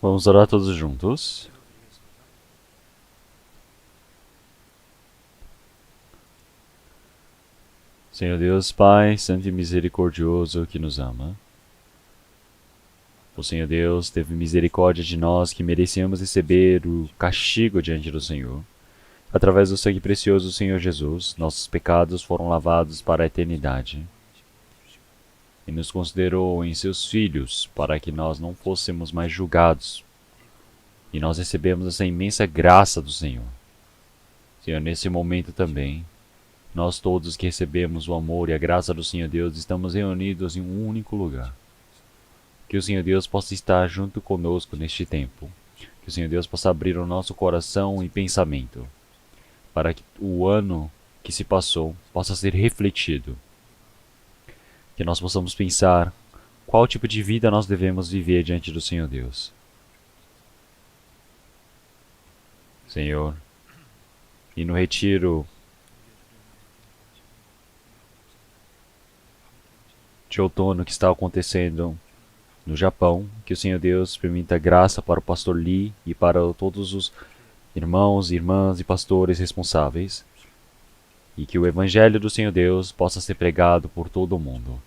Vamos orar todos juntos. Senhor Deus, Pai, Santo e Misericordioso, que nos ama. O Senhor Deus teve misericórdia de nós que merecíamos receber o castigo diante do Senhor. Através do sangue precioso do Senhor Jesus, nossos pecados foram lavados para a eternidade. E nos considerou em seus filhos para que nós não fôssemos mais julgados. E nós recebemos essa imensa graça do Senhor. Senhor, nesse momento também, nós todos que recebemos o amor e a graça do Senhor Deus estamos reunidos em um único lugar. Que o Senhor Deus possa estar junto conosco neste tempo. Que o Senhor Deus possa abrir o nosso coração e pensamento, para que o ano que se passou possa ser refletido. Que nós possamos pensar qual tipo de vida nós devemos viver diante do Senhor Deus. Senhor, e no retiro de outono que está acontecendo no Japão, que o Senhor Deus permita graça para o pastor Lee e para todos os irmãos, irmãs e pastores responsáveis, e que o Evangelho do Senhor Deus possa ser pregado por todo o mundo,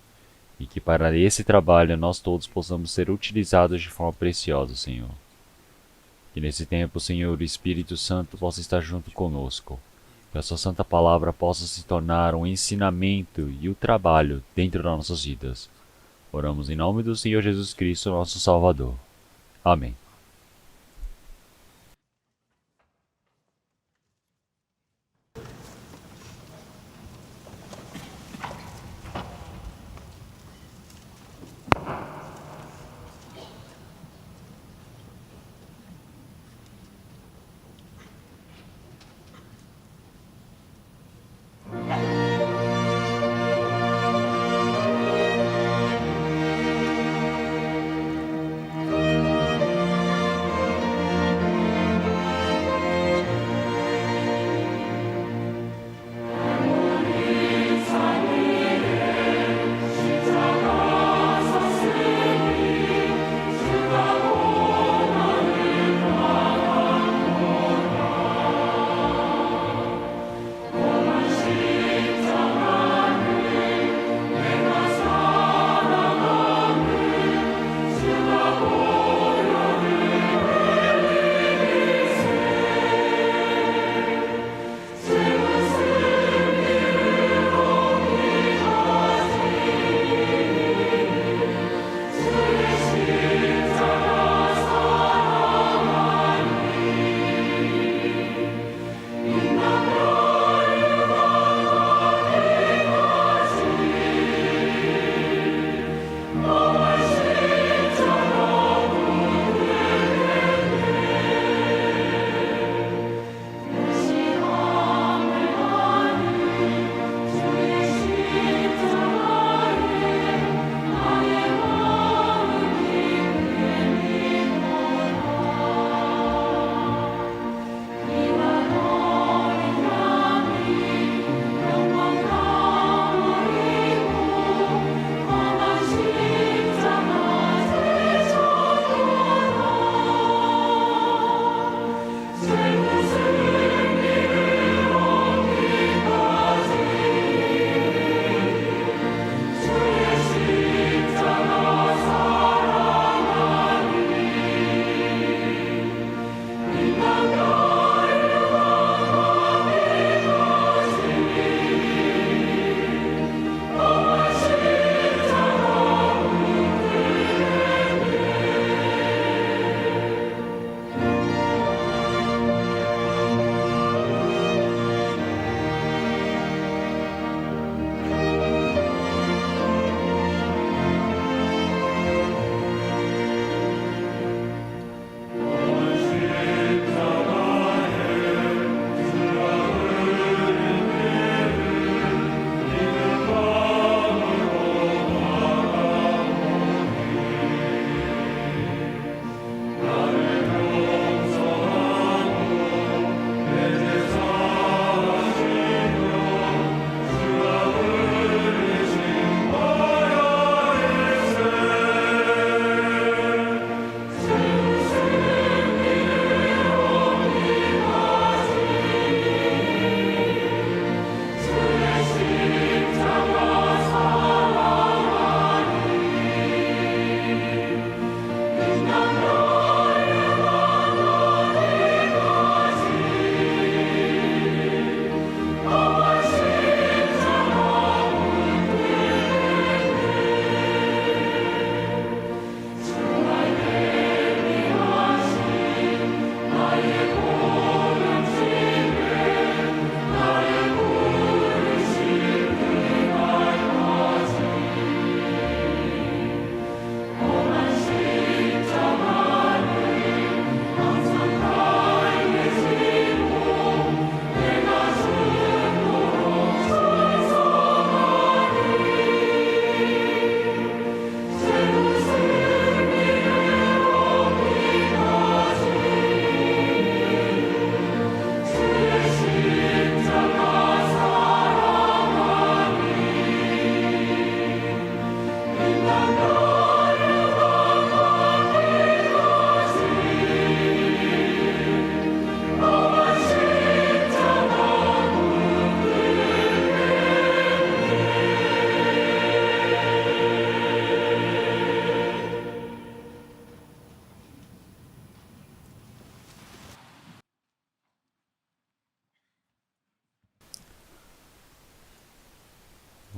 e que para esse trabalho nós todos possamos ser utilizados de forma preciosa, Senhor. Que nesse tempo, Senhor, o Espírito Santo possa estar junto conosco, que a sua santa palavra possa se tornar um ensinamento e o trabalho dentro das nossas vidas. Oramos em nome do Senhor Jesus Cristo, nosso Salvador. Amém.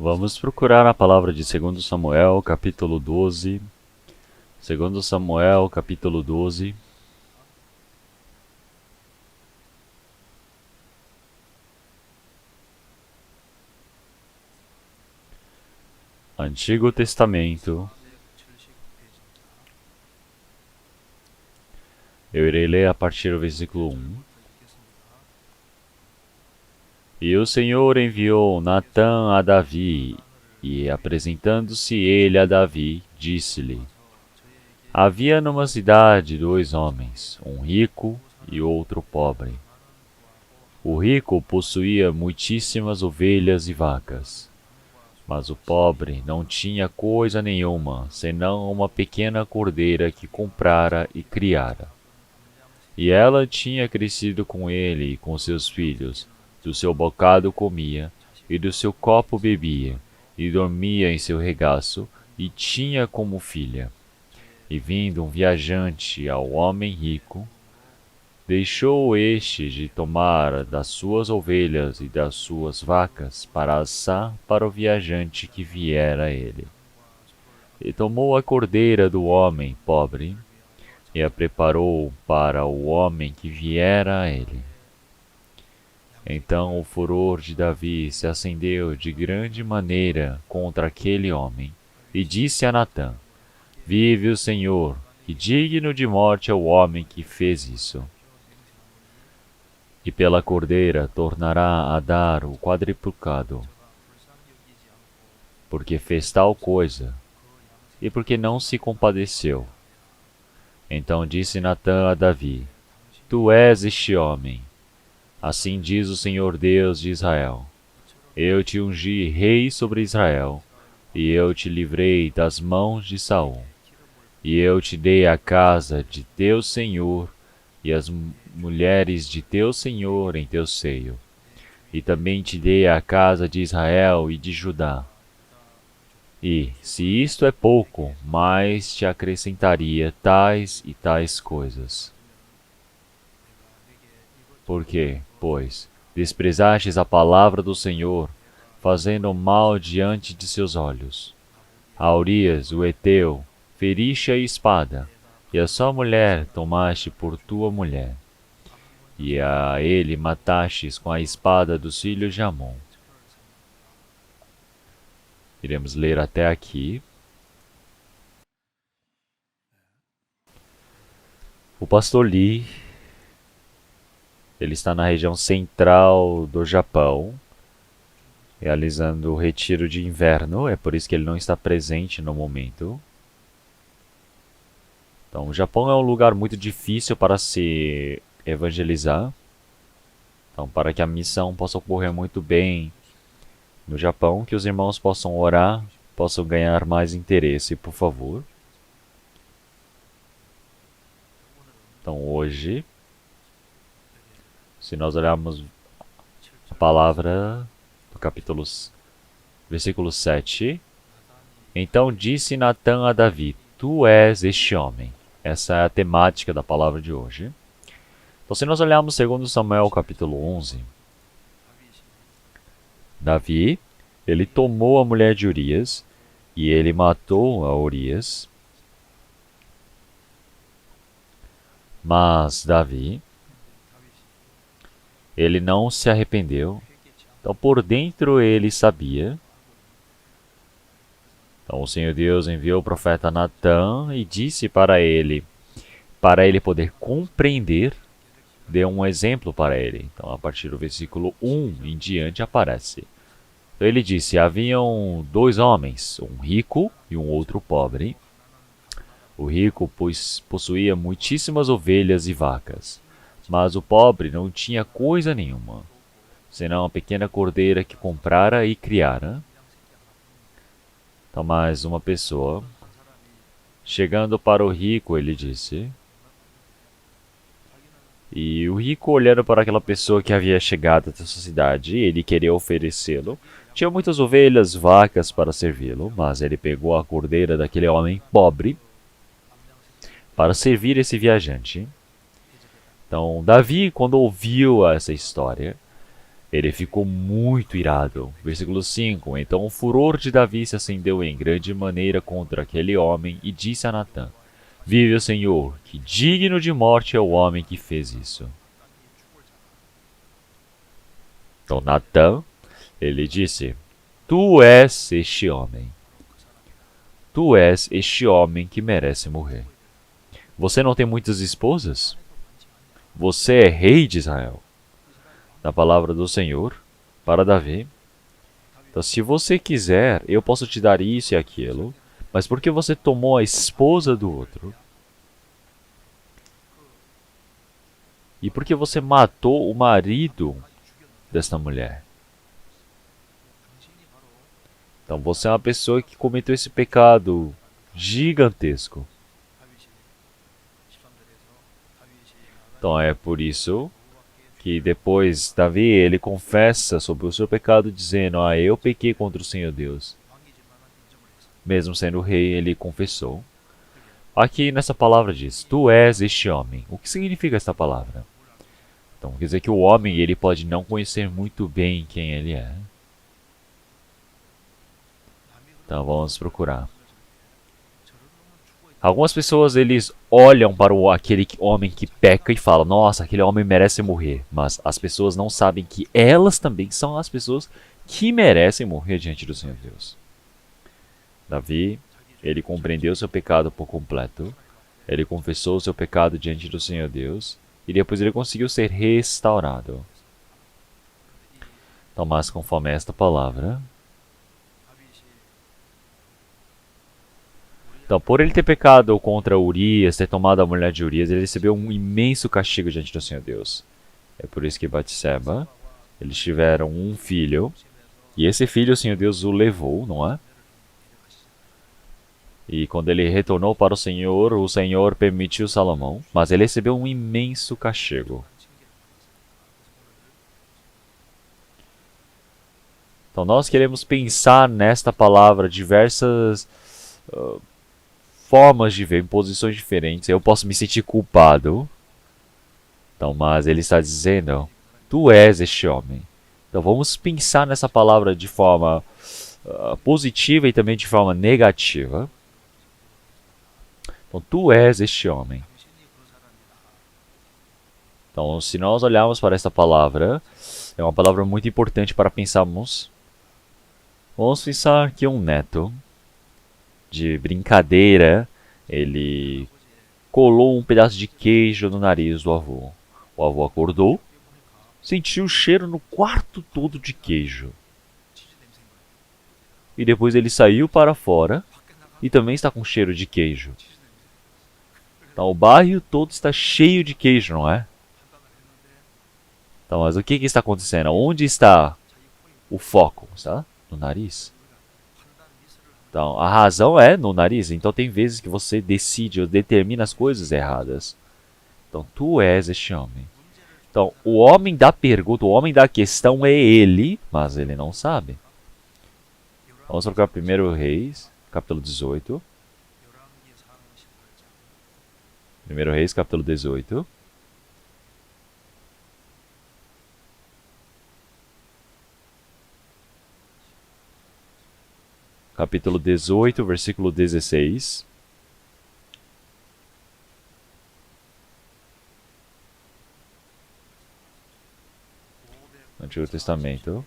Vamos procurar a palavra de 2 Samuel, capítulo 12. 2 Samuel, capítulo 12. Antigo Testamento. Eu irei ler a partir do versículo 1. E o Senhor enviou Natã a Davi, e apresentando-se ele a Davi, disse-lhe: Havia numa cidade 2 homens, um rico e outro pobre. O rico possuía muitíssimas ovelhas e vacas, mas o pobre não tinha coisa nenhuma, senão uma pequena cordeira que comprara e criara. E ela tinha crescido com ele e com seus filhos, do seu bocado comia, e do seu copo bebia, e dormia em seu regaço, e tinha como filha. E vindo um viajante ao homem rico, deixou este de tomar das suas ovelhas e das suas vacas para assar para o viajante que viera a ele. E tomou a cordeira do homem pobre, e a preparou para o homem que viera a ele. Então o furor de Davi se acendeu de grande maneira contra aquele homem, e disse a Natã: Vive o Senhor, que digno de morte é o homem que fez isso. E pela cordeira tornará a dar o quadruplicado, porque fez tal coisa, e porque não se compadeceu. Então disse Natã a Davi: Tu és este homem. Assim diz o Senhor Deus de Israel: Eu te ungi rei sobre Israel, e eu te livrei das mãos de Saul. E eu te dei a casa de teu senhor e as mulheres de teu senhor em teu seio. E também te dei a casa de Israel e de Judá. E, se isto é pouco, mais te acrescentaria tais e tais coisas. Por quê, pois, desprezastes a palavra do Senhor, fazendo mal diante de seus olhos? A Urias, o Heteu, feriste a espada, e a sua mulher tomaste por tua mulher. E a ele matastes com a espada dos filhos de Amon. Iremos ler até aqui. O pastor Lee, ele está na região central do Japão, realizando o retiro de inverno, é por isso que ele não está presente no momento. Então, o Japão é um lugar muito difícil para se evangelizar. Então, para que a missão possa ocorrer muito bem no Japão, que os irmãos possam orar, possam ganhar mais interesse, por favor. Então, hoje, se nós olharmos a palavra do capítulo, versículo 7, então disse Natã a Davi: Tu és este homem. Essa é a temática da palavra de hoje. Então, se nós olharmos 2 Samuel capítulo 11, Davi, ele tomou a mulher de Urias, e ele matou a Urias. Mas Davi, ele não se arrependeu. Então, por dentro ele sabia. Então, o Senhor Deus enviou o profeta Natã e disse para ele poder compreender, deu um exemplo para ele. Então, a partir do versículo 1 em diante aparece. Então, ele disse: Haviam 2 homens, um rico e um outro pobre. O rico possuía muitíssimas ovelhas e vacas, mas o pobre não tinha coisa nenhuma, senão uma pequena cordeira que comprara e criara. Então, mais uma pessoa, chegando para o rico, ele disse... E o rico, olhando para aquela pessoa que havia chegado até sua cidade, ele queria oferecê-lo. Tinha muitas ovelhas, vacas para servi-lo, mas ele pegou a cordeira daquele homem pobre para servir esse viajante. Então, Davi, quando ouviu essa história, Ele ficou muito irado. Versículo 5. Então o furor de Davi se acendeu em grande maneira contra aquele homem e disse a Natã: Vive o Senhor, que digno de morte é o homem que fez isso. Então Natã, ele disse: Tu és este homem. Tu és este homem que merece morrer. Você não tem muitas esposas? Você é rei de Israel. Na palavra do Senhor, para Davi. Então, se você quiser, eu posso te dar isso e aquilo, mas porque você tomou a esposa do outro, e porque você matou o marido desta mulher, então você é uma pessoa que cometeu esse pecado gigantesco. Então é por isso que depois Davi ele confessa sobre o seu pecado dizendo: eu pequei contra o Senhor Deus. Mesmo sendo rei, ele confessou. Aqui nessa palavra diz: Tu és este homem. O que significa esta palavra? Então quer dizer que o homem ele pode não conhecer muito bem quem ele é. Então vamos procurar. Algumas pessoas eles olham para aquele homem que peca e falam: Nossa, aquele homem merece morrer. Mas as pessoas não sabem que elas também são as pessoas que merecem morrer diante do Senhor Deus. Davi, ele compreendeu seu pecado por completo. Ele confessou seu pecado diante do Senhor Deus. E depois ele conseguiu ser restaurado. Então, mas conforme esta palavra. Então, por ele ter pecado contra Urias, ter tomado a mulher de Urias, ele recebeu um imenso castigo diante do Senhor Deus. É por isso que Batseba, eles tiveram um filho, e esse filho o Senhor Deus o levou, não é? E quando ele retornou para o Senhor permitiu Salomão, mas ele recebeu um imenso castigo. Então nós queremos pensar nesta palavra diversas formas de ver, em posições diferentes. Eu posso me sentir culpado. Então, mas ele está dizendo: Tu és este homem. Então vamos pensar nessa palavra de forma positiva e também de forma negativa. Então, tu és este homem. Então, se nós olharmos para esta palavra, é uma palavra muito importante para pensarmos. Vamos pensar que um neto, de brincadeira, ele colou um pedaço de queijo no nariz do avô. O avô acordou, sentiu o cheiro no quarto todo de queijo. E depois ele saiu para fora e também está com cheiro de queijo. Então o bairro todo está cheio de queijo, não é? Então, mas o que está acontecendo? Onde está o foco? Está no nariz. Então, a razão é no nariz. Então, tem vezes que você decide ou determina as coisas erradas. Então, tu és este homem. Então, o homem da pergunta, o homem da questão é ele, mas ele não sabe. Vamos procurar 1 Reis, capítulo 18. 1 Reis, capítulo 18. Capítulo 18, versículo 16. Antigo Testamento.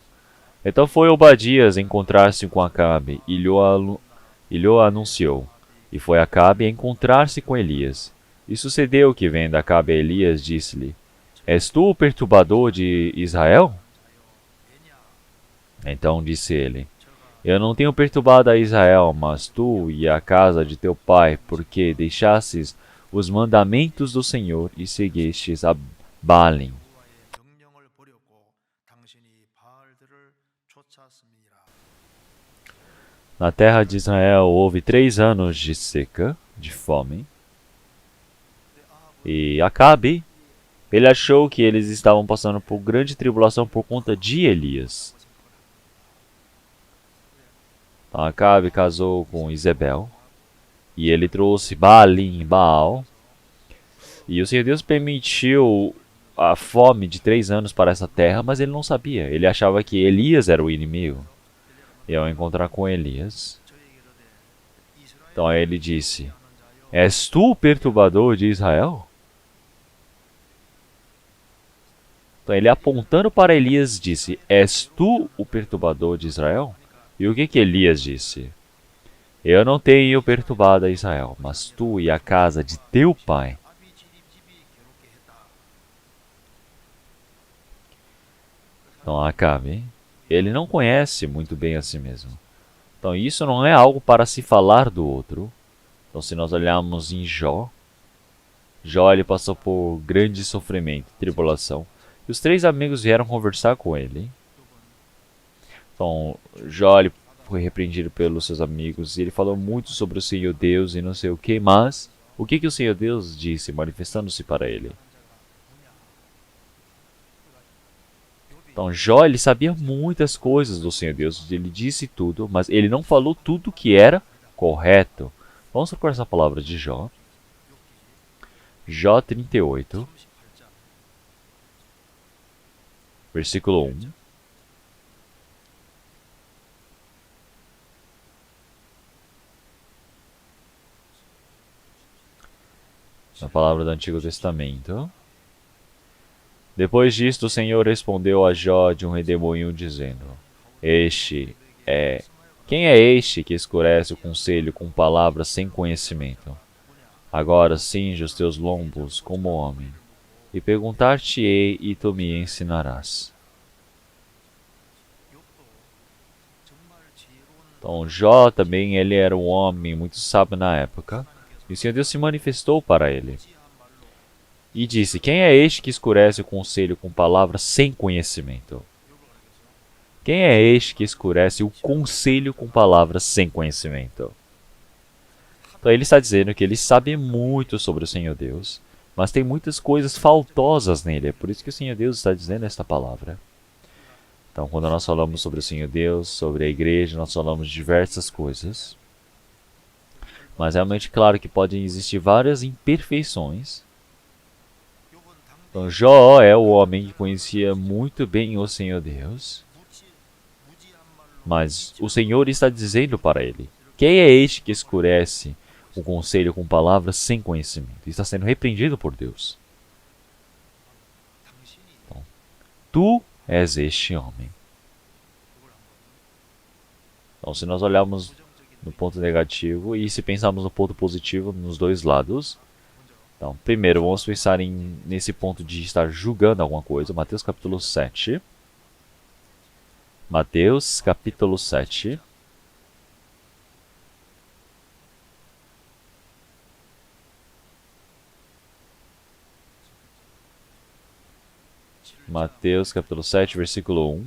Então foi Obadias encontrar-se com Acabe e lhe anunciou. E foi Acabe encontrar-se com Elias. E sucedeu que, vendo Acabe a Elias, disse-lhe: És tu o perturbador de Israel? Então disse ele: Eu não tenho perturbado a Israel, mas tu e a casa de teu pai, porque deixastes os mandamentos do Senhor e seguistes a Baalim. Na terra de Israel houve 3 anos de seca, de fome. E Acabe, ele achou que eles estavam passando por grande tribulação por conta de Elias. Então Acabe casou com Isabel. E ele trouxe Baalim, Baal. E o Senhor Deus permitiu a fome de 3 anos para essa terra, mas ele não sabia. Ele achava que Elias era o inimigo. E ao encontrar com Elias, então aí ele disse: És tu o perturbador de Israel? Então ele apontando para Elias disse: És tu o perturbador de Israel? E o que Elias disse? Eu não tenho perturbado a Israel, mas tu e a casa de teu pai. Então Acabe, ele não conhece muito bem a si mesmo. Então isso não é algo para se falar do outro. Então se nós olharmos em Jó, ele passou por grande sofrimento, tribulação. E os 3 amigos vieram conversar com ele. Então Jó ele foi repreendido pelos seus amigos e ele falou muito sobre o Senhor Deus e não sei o que, mas o que o Senhor Deus disse manifestando-se para ele? Então Jó ele sabia muitas coisas do Senhor Deus, ele disse tudo, mas ele não falou tudo que era correto. Vamos procurar essa palavra de Jó. Jó 38, versículo 1. Na palavra do Antigo Testamento. Depois disto, o Senhor respondeu a Jó de um redemoinho, dizendo: Quem é este que escurece o conselho com palavras sem conhecimento? Agora cinge os teus lombos como homem, e perguntar-te-ei, e tu me ensinarás. Então, Jó também, ele era um homem muito sábio na época, e o Senhor Deus se manifestou para ele. E disse: Quem é este que escurece o conselho com palavras sem conhecimento? Quem é este que escurece o conselho com palavras sem conhecimento? Então ele está dizendo que ele sabe muito sobre o Senhor Deus, mas tem muitas coisas faltosas nele. É por isso que o Senhor Deus está dizendo esta palavra. Então quando nós falamos sobre o Senhor Deus, sobre a igreja, nós falamos de diversas coisas. Mas é realmente claro que podem existir várias imperfeições. Então Jó é o homem que conhecia muito bem o Senhor Deus. Mas o Senhor está dizendo para ele: Quem é este que escurece o conselho com palavras sem conhecimento? Está sendo repreendido por Deus. Então, tu és este homem. Então se nós olharmos no ponto negativo e se pensarmos no ponto positivo nos dois lados. Então, primeiro, vamos pensar nesse ponto de estar julgando alguma coisa. Mateus capítulo 7. Mateus capítulo 7. Mateus capítulo 7, versículo 1.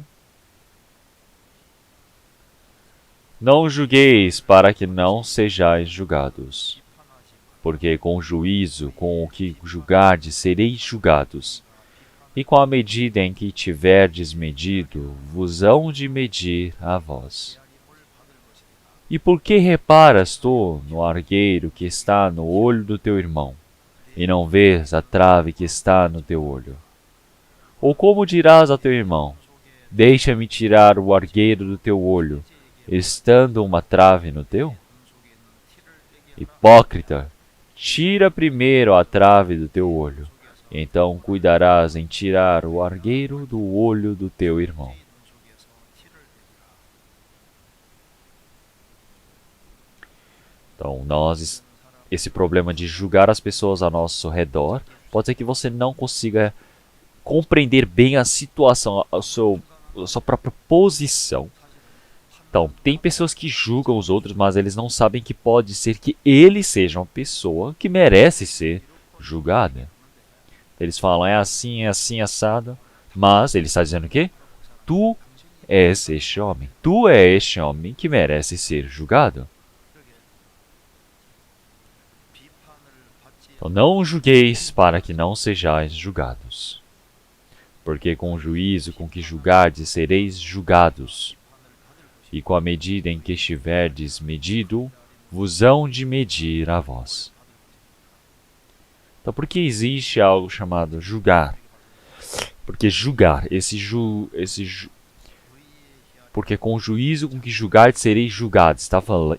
Não julgueis para que não sejais julgados. Porque com o juízo, com o que julgardes, sereis julgados. E com a medida em que tiverdes medido, vos hão de medir a vós. E por que reparas tu no argueiro que está no olho do teu irmão, e não vês a trave que está no teu olho? Ou como dirás a teu irmão: Deixa-me tirar o argueiro do teu olho, estando uma trave no teu? Hipócrita! Tira primeiro a trave do teu olho, e então cuidarás em tirar o argueiro do olho do teu irmão. Então, esse problema de julgar as pessoas ao nosso redor, pode ser que você não consiga compreender bem a situação, a sua própria posição. Então, tem pessoas que julgam os outros, mas eles não sabem que pode ser que ele seja uma pessoa que merece ser julgada. Eles falam: é assim, assado. Mas ele está dizendo o quê? Tu és este homem. Tu é este homem que merece ser julgado. Então, não julgueis para que não sejais julgados. Porque com o juízo com que julgardes, sereis julgados. E com a medida em que estiverdes medido, vos hão de medir a vós. Então, por que existe algo chamado julgar? Porque julgar, porque com o juízo com que julgar sereis julgados,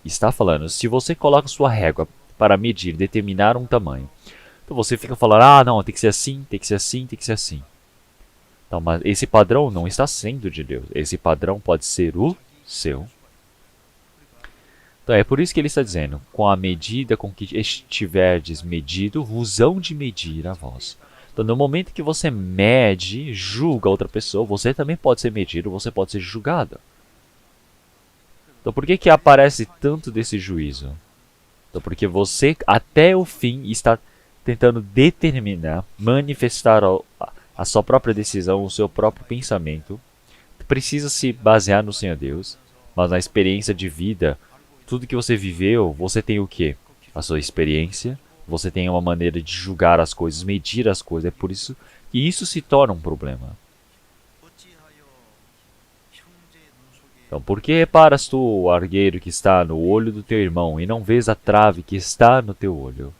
está falando, se você coloca sua régua para medir, determinar um tamanho, então você fica falando, ah não, tem que ser assim, tem que ser assim, tem que ser assim. Então, mas esse padrão não está sendo de Deus, esse padrão pode ser o seu. Então é por isso que ele está dizendo, com a medida com que estiverdes medido, vos hão de medir a vós. Então, no momento que você mede, julga outra pessoa, você também pode ser medido, você pode ser julgado. Então, por que aparece tanto desse juízo? Então, porque você, até o fim, está tentando determinar, manifestar a sua própria decisão, o seu próprio pensamento. Precisa se basear no Senhor Deus, mas na experiência de vida, tudo que você viveu, você tem o quê? A sua experiência. Você tem uma maneira de julgar as coisas, medir as coisas. É por isso que isso se torna um problema. Então, por que reparas tu o argueiro que está no olho do teu irmão e não vês a trave que está no teu olho?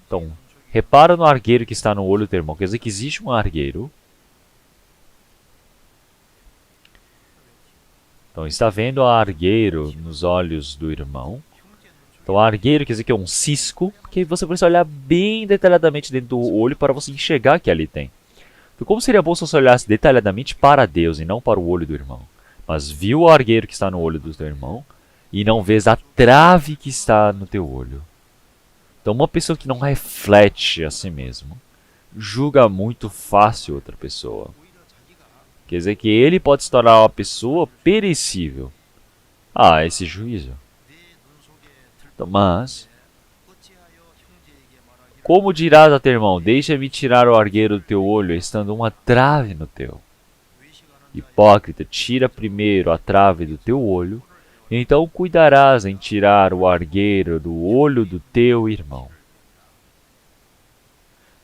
Então, repara no argueiro que está no olho do teu irmão. Quer dizer que existe um argueiro. Então, está vendo o argueiro nos olhos do irmão. Então, argueiro quer dizer que é um cisco, que você precisa olhar bem detalhadamente dentro do olho para você enxergar que ali tem. Então, como seria bom se você olhasse detalhadamente para Deus e não para o olho do irmão? Mas viu o argueiro que está no olho do teu irmão e não vês a trave que está no teu olho. Então, uma pessoa que não reflete a si mesmo, julga muito fácil outra pessoa. Quer dizer que ele pode se tornar uma pessoa perecível. Ah, esse juízo. Então, mas, como dirás a teu irmão, deixa-me tirar o argueiro do teu olho, estando uma trave no teu? Hipócrita, tira primeiro a trave do teu olho, e então cuidarás em tirar o argueiro do olho do teu irmão.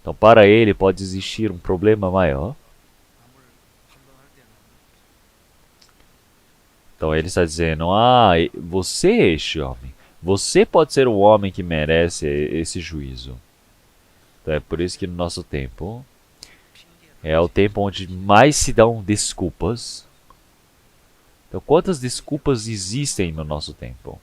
Então, para ele pode existir um problema maior. Então, ele está dizendo, ah, você é este homem. Você pode ser o homem que merece esse juízo. Então é por isso que no nosso tempo é o tempo onde mais se dão desculpas. Então quantas desculpas existem no nosso tempo?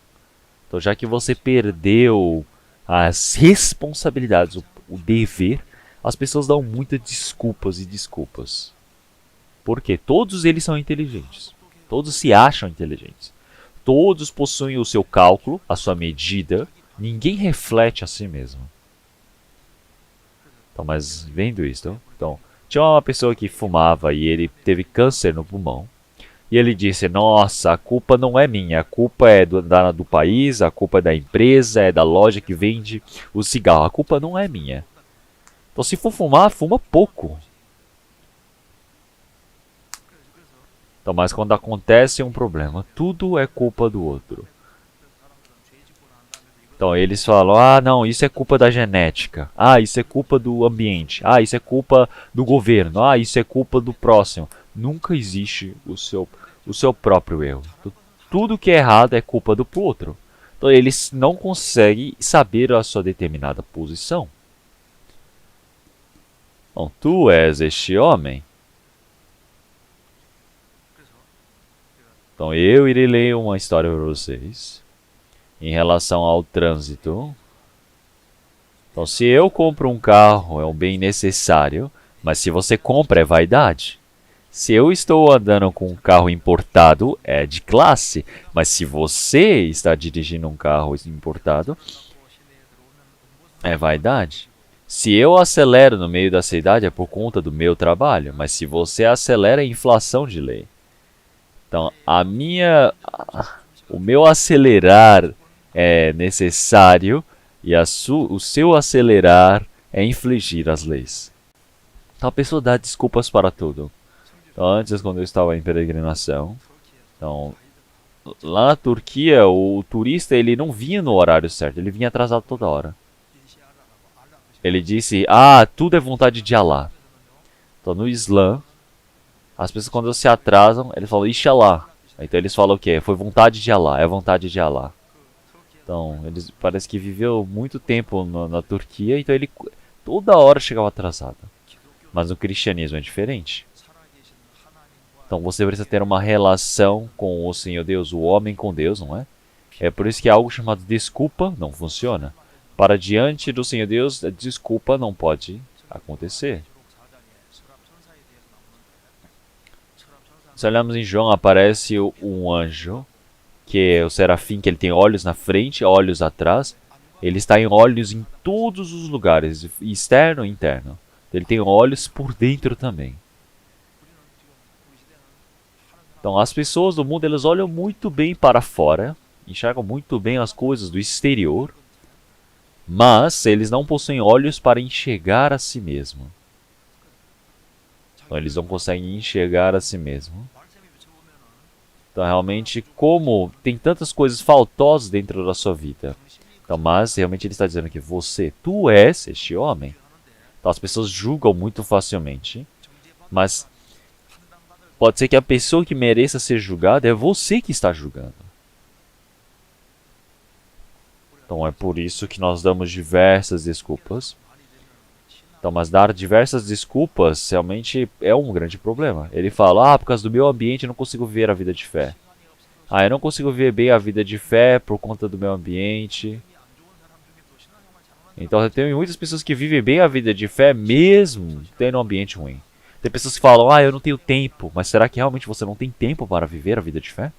Então já que você perdeu as responsabilidades, o dever, as pessoas dão muitas desculpas e desculpas. Porque todos eles são inteligentes. Todos se acham inteligentes. Todos possuem o seu cálculo, a sua medida. Ninguém reflete a si mesmo. Então, mas vendo isso, então, tinha uma pessoa que fumava e ele teve câncer no pulmão. E ele disse, nossa, a culpa não é minha, a culpa é do país, a culpa é da empresa, é da loja que vende o cigarro. A culpa não é minha. Então, se for fumar, fuma pouco. Então, mas quando acontece um problema, tudo é culpa do outro. Então, eles falam, ah, não, isso é culpa da genética. Ah, isso é culpa do ambiente. Ah, isso é culpa do governo. Ah, isso é culpa do próximo. Nunca existe o seu próprio erro. Então, tudo que é errado é culpa do outro. Então, eles não conseguem saber a sua determinada posição. Então, tu és este homem. Então, eu irei ler uma história para vocês em relação ao trânsito. Então, se eu compro um carro, é um bem necessário, mas se você compra, é vaidade. Se eu estou andando com um carro importado, é de classe, mas se você está dirigindo um carro importado, é vaidade. Se eu acelero no meio da cidade, é por conta do meu trabalho, mas se você acelera, é inflação de lei. Então, o meu acelerar é necessário e o seu acelerar é infligir as leis. Então, a pessoa dá desculpas para tudo. Então, antes, quando eu estava em peregrinação, então, lá na Turquia, o turista ele não vinha no horário certo, ele vinha atrasado toda hora. Ele disse, ah, tudo é vontade de Allah. Então, no Islã, as pessoas quando se atrasam, eles falam Inshallah. Então eles falam o quê? Foi vontade de Allah, é vontade de Allah. Então, eles parece que viveu muito tempo na Turquia, então ele toda hora chegava atrasado. Mas no cristianismo é diferente. Então você precisa ter uma relação com o Senhor Deus, o homem com Deus, não é? É por isso que algo chamado desculpa não funciona. Para diante do Senhor Deus, a desculpa não pode acontecer. Se olharmos em João, aparece um anjo, que é o serafim, que ele tem olhos na frente, olhos atrás. Ele está em olhos em todos os lugares, externo e interno. Ele tem olhos por dentro também. Então as pessoas do mundo, elas olham muito bem para fora, enxergam muito bem as coisas do exterior, mas eles não possuem olhos para enxergar a si mesmo. Então eles não conseguem enxergar a si mesmo. Então realmente, como tem tantas coisas faltosas dentro da sua vida. Então, mas realmente ele está dizendo que tu és este homem. Então as pessoas julgam muito facilmente, mas pode ser que a pessoa que mereça ser julgada é você que está julgando. Então é por isso que nós damos diversas desculpas. Então, mas dar diversas desculpas realmente é um grande problema. Ele fala, por causa do meu ambiente eu não consigo viver a vida de fé. Eu não consigo viver bem a vida de fé por conta do meu ambiente. Então, tem muitas pessoas que vivem bem a vida de fé mesmo tendo um ambiente ruim. Tem pessoas que falam, eu não tenho tempo. Mas será que realmente você não tem tempo para viver a vida de fé?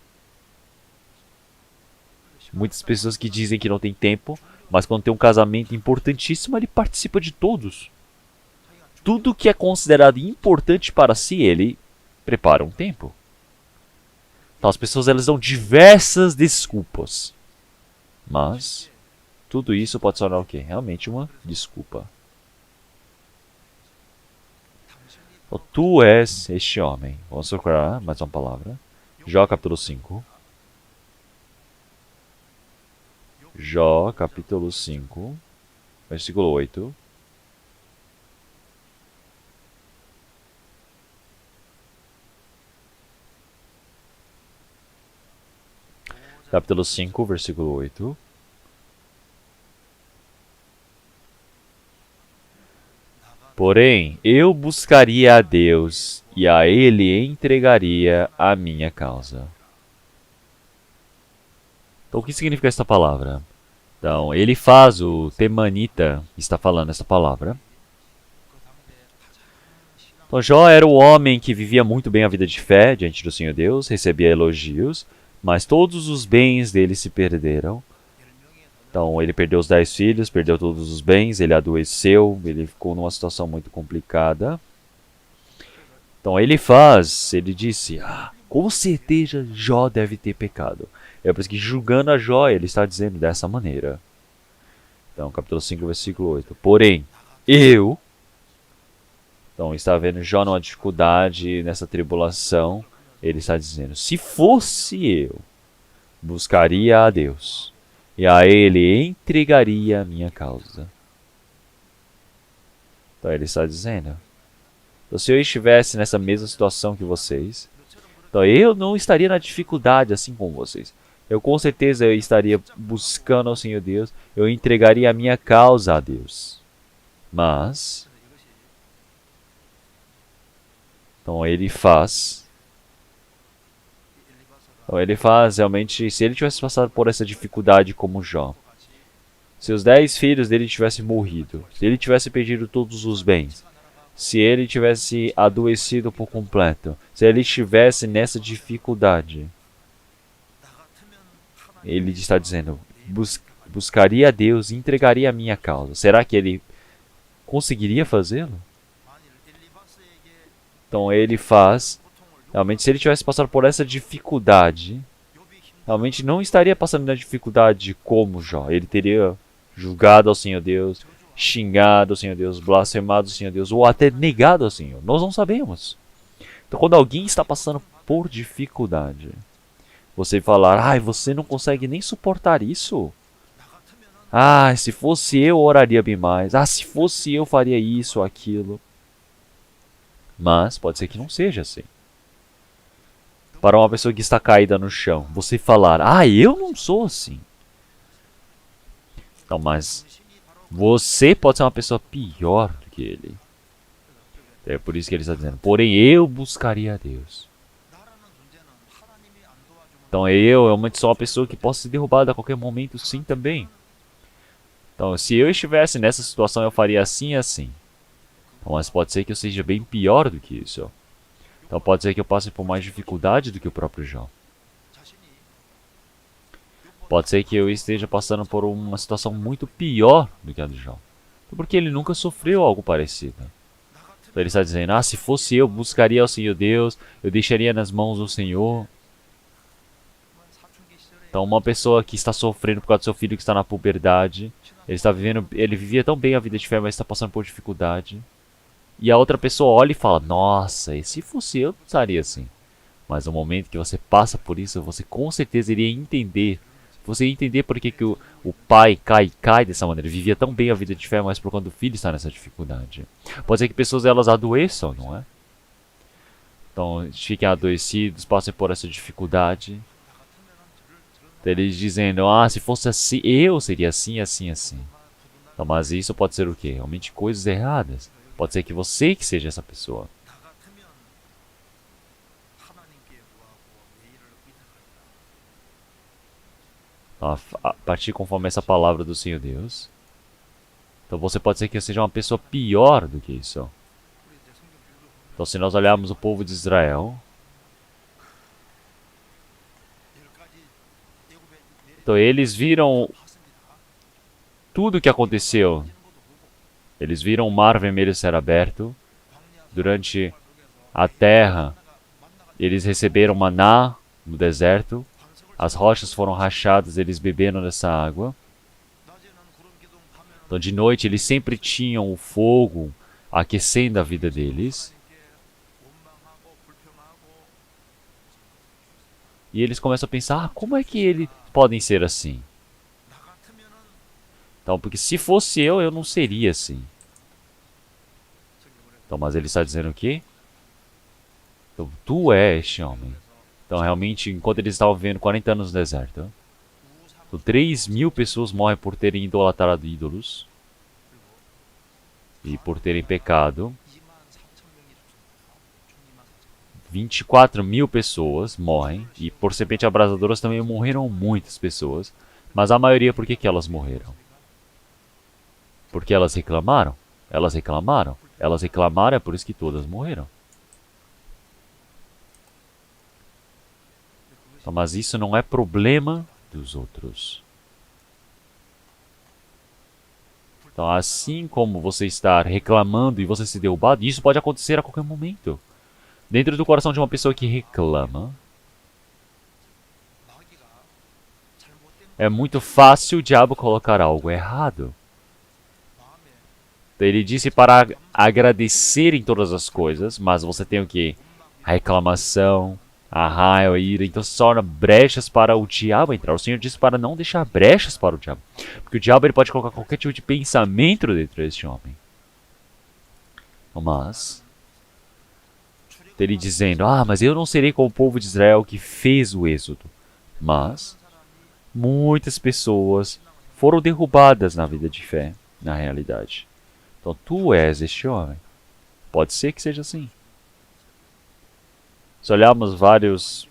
Muitas pessoas que dizem que não tem tempo, mas quando tem um casamento importantíssimo, ele participa de todos. Tudo que é considerado importante para si, ele prepara um tempo. Então as pessoas elas dão diversas desculpas. Mas tudo isso pode sonar o quê? Realmente uma desculpa. Então, tu és este homem. Vamos procurar mais uma palavra. Jó capítulo 5. Jó capítulo 5, versículo 8. Capítulo 5, versículo 8. Porém, eu buscaria a Deus, e a Ele entregaria a minha causa. Então, o que significa esta palavra? Então, ele faz, o Temanita está falando essa palavra. Então, Jó era o homem que vivia muito bem a vida de fé diante do Senhor Deus, recebia elogios, mas todos os bens dele se perderam. Então, ele perdeu os 10 filhos, perdeu todos os bens, ele adoeceu, ele ficou numa situação muito complicada. Então, ele disse, com certeza Jó deve ter pecado. É por isso que julgando a Jó, ele está dizendo dessa maneira. Então, capítulo 5, versículo 8. Porém, eu... Então, está vendo Jó numa dificuldade, nessa tribulação. Ele está dizendo, se fosse eu, buscaria a Deus, e a Ele entregaria a minha causa. Então, ele está dizendo, então, se eu estivesse nessa mesma situação que vocês, então eu não estaria na dificuldade assim como vocês. Eu com certeza eu estaria buscando ao Senhor Deus, eu entregaria a minha causa a Deus. Mas, então ele faz realmente, se ele tivesse passado por essa dificuldade como Jó, se os 10 filhos dele tivessem morrido, se ele tivesse perdido todos os bens, se ele tivesse adoecido por completo, se ele estivesse nessa dificuldade, ele está dizendo, buscaria a Deus e entregaria a minha causa. Será que ele conseguiria fazê-lo? Então ele faz, realmente se ele tivesse passado por essa dificuldade, realmente não estaria passando na dificuldade como Jó. Ele teria julgado ao Senhor Deus, xingado ao Senhor Deus, blasfemado ao Senhor Deus, ou até negado ao Senhor. Nós não sabemos. Então quando alguém está passando por dificuldade, você falar, você não consegue nem suportar isso. Se fosse eu, oraria bem mais. Se fosse eu, faria isso ou aquilo. Mas pode ser que não seja assim. Para uma pessoa que está caída no chão, você falar, eu não sou assim. Então, mas você pode ser uma pessoa pior do que ele. É por isso que ele está dizendo, porém eu buscaria a Deus. Então eu realmente sou uma pessoa que posso ser derrubada a qualquer momento, sim, também. Então se eu estivesse nessa situação eu faria assim e assim. Então, mas pode ser que eu seja bem pior do que isso. Então pode ser que eu passe por mais dificuldade do que o próprio Jó. Pode ser que eu esteja passando por uma situação muito pior do que a do Jó. Porque ele nunca sofreu algo parecido. Então ele está dizendo, se fosse eu, buscaria ao Senhor Deus, eu deixaria nas mãos do Senhor. Então uma pessoa que está sofrendo por causa do seu filho que está na puberdade, ele vivia tão bem a vida de fé, mas está passando por dificuldade. E a outra pessoa olha e fala, nossa, e se fosse eu, estaria assim. Mas no momento que você passa por isso, você com certeza iria entender. Você ia entender por que o pai cai dessa maneira. Vivia tão bem a vida de fé, mas por quando o filho está nessa dificuldade. Pode ser que pessoas elas adoeçam, não é? Então, fiquem adoecidos, passem por essa dificuldade. Então, eles dizendo, se fosse assim, eu seria assim, assim, assim. Então, mas isso pode ser o quê? Realmente coisas erradas. Pode ser que você que seja essa pessoa. Então, a partir conforme essa palavra do Senhor Deus. Então você pode ser que eu seja uma pessoa pior do que isso. Então se nós olharmos o povo de Israel. Então eles viram tudo o que aconteceu. Eles viram o mar vermelho ser aberto. Durante a terra, eles receberam maná no deserto. As rochas foram rachadas, eles beberam dessa água. Então de noite eles sempre tinham o fogo aquecendo a vida deles. E eles começam a pensar, como é que eles podem ser assim? Então, porque se fosse eu não seria assim. Então, mas ele está dizendo o quê? Então, tu é este homem. Então, realmente, enquanto eles estavam vivendo 40 anos no deserto, então, 3.000 pessoas morrem por terem idolatrado ídolos e por terem pecado. 24.000 pessoas morrem, e por serpentes abrasadoras também morreram muitas pessoas, mas a maioria por que elas morreram? Porque elas reclamaram? Elas reclamaram? Elas reclamaram, é por isso que todas morreram. Então, mas isso não é problema dos outros. Então, assim como você estar reclamando e você ser derrubado, isso pode acontecer a qualquer momento. Dentro do coração de uma pessoa que reclama, é muito fácil o diabo colocar algo errado. Então, ele disse para agradecer em todas as coisas, mas você tem o que? A reclamação, a raiva, a ira. Então se torna brechas para o diabo entrar. O Senhor disse para não deixar brechas para o diabo. Porque o diabo ele pode colocar qualquer tipo de pensamento dentro deste homem. Mas ele dizendo, mas eu não serei como o povo de Israel que fez o êxodo. Mas muitas pessoas foram derrubadas na vida de fé, na realidade. Então tu és este homem. Pode ser que seja assim. Se olharmos várias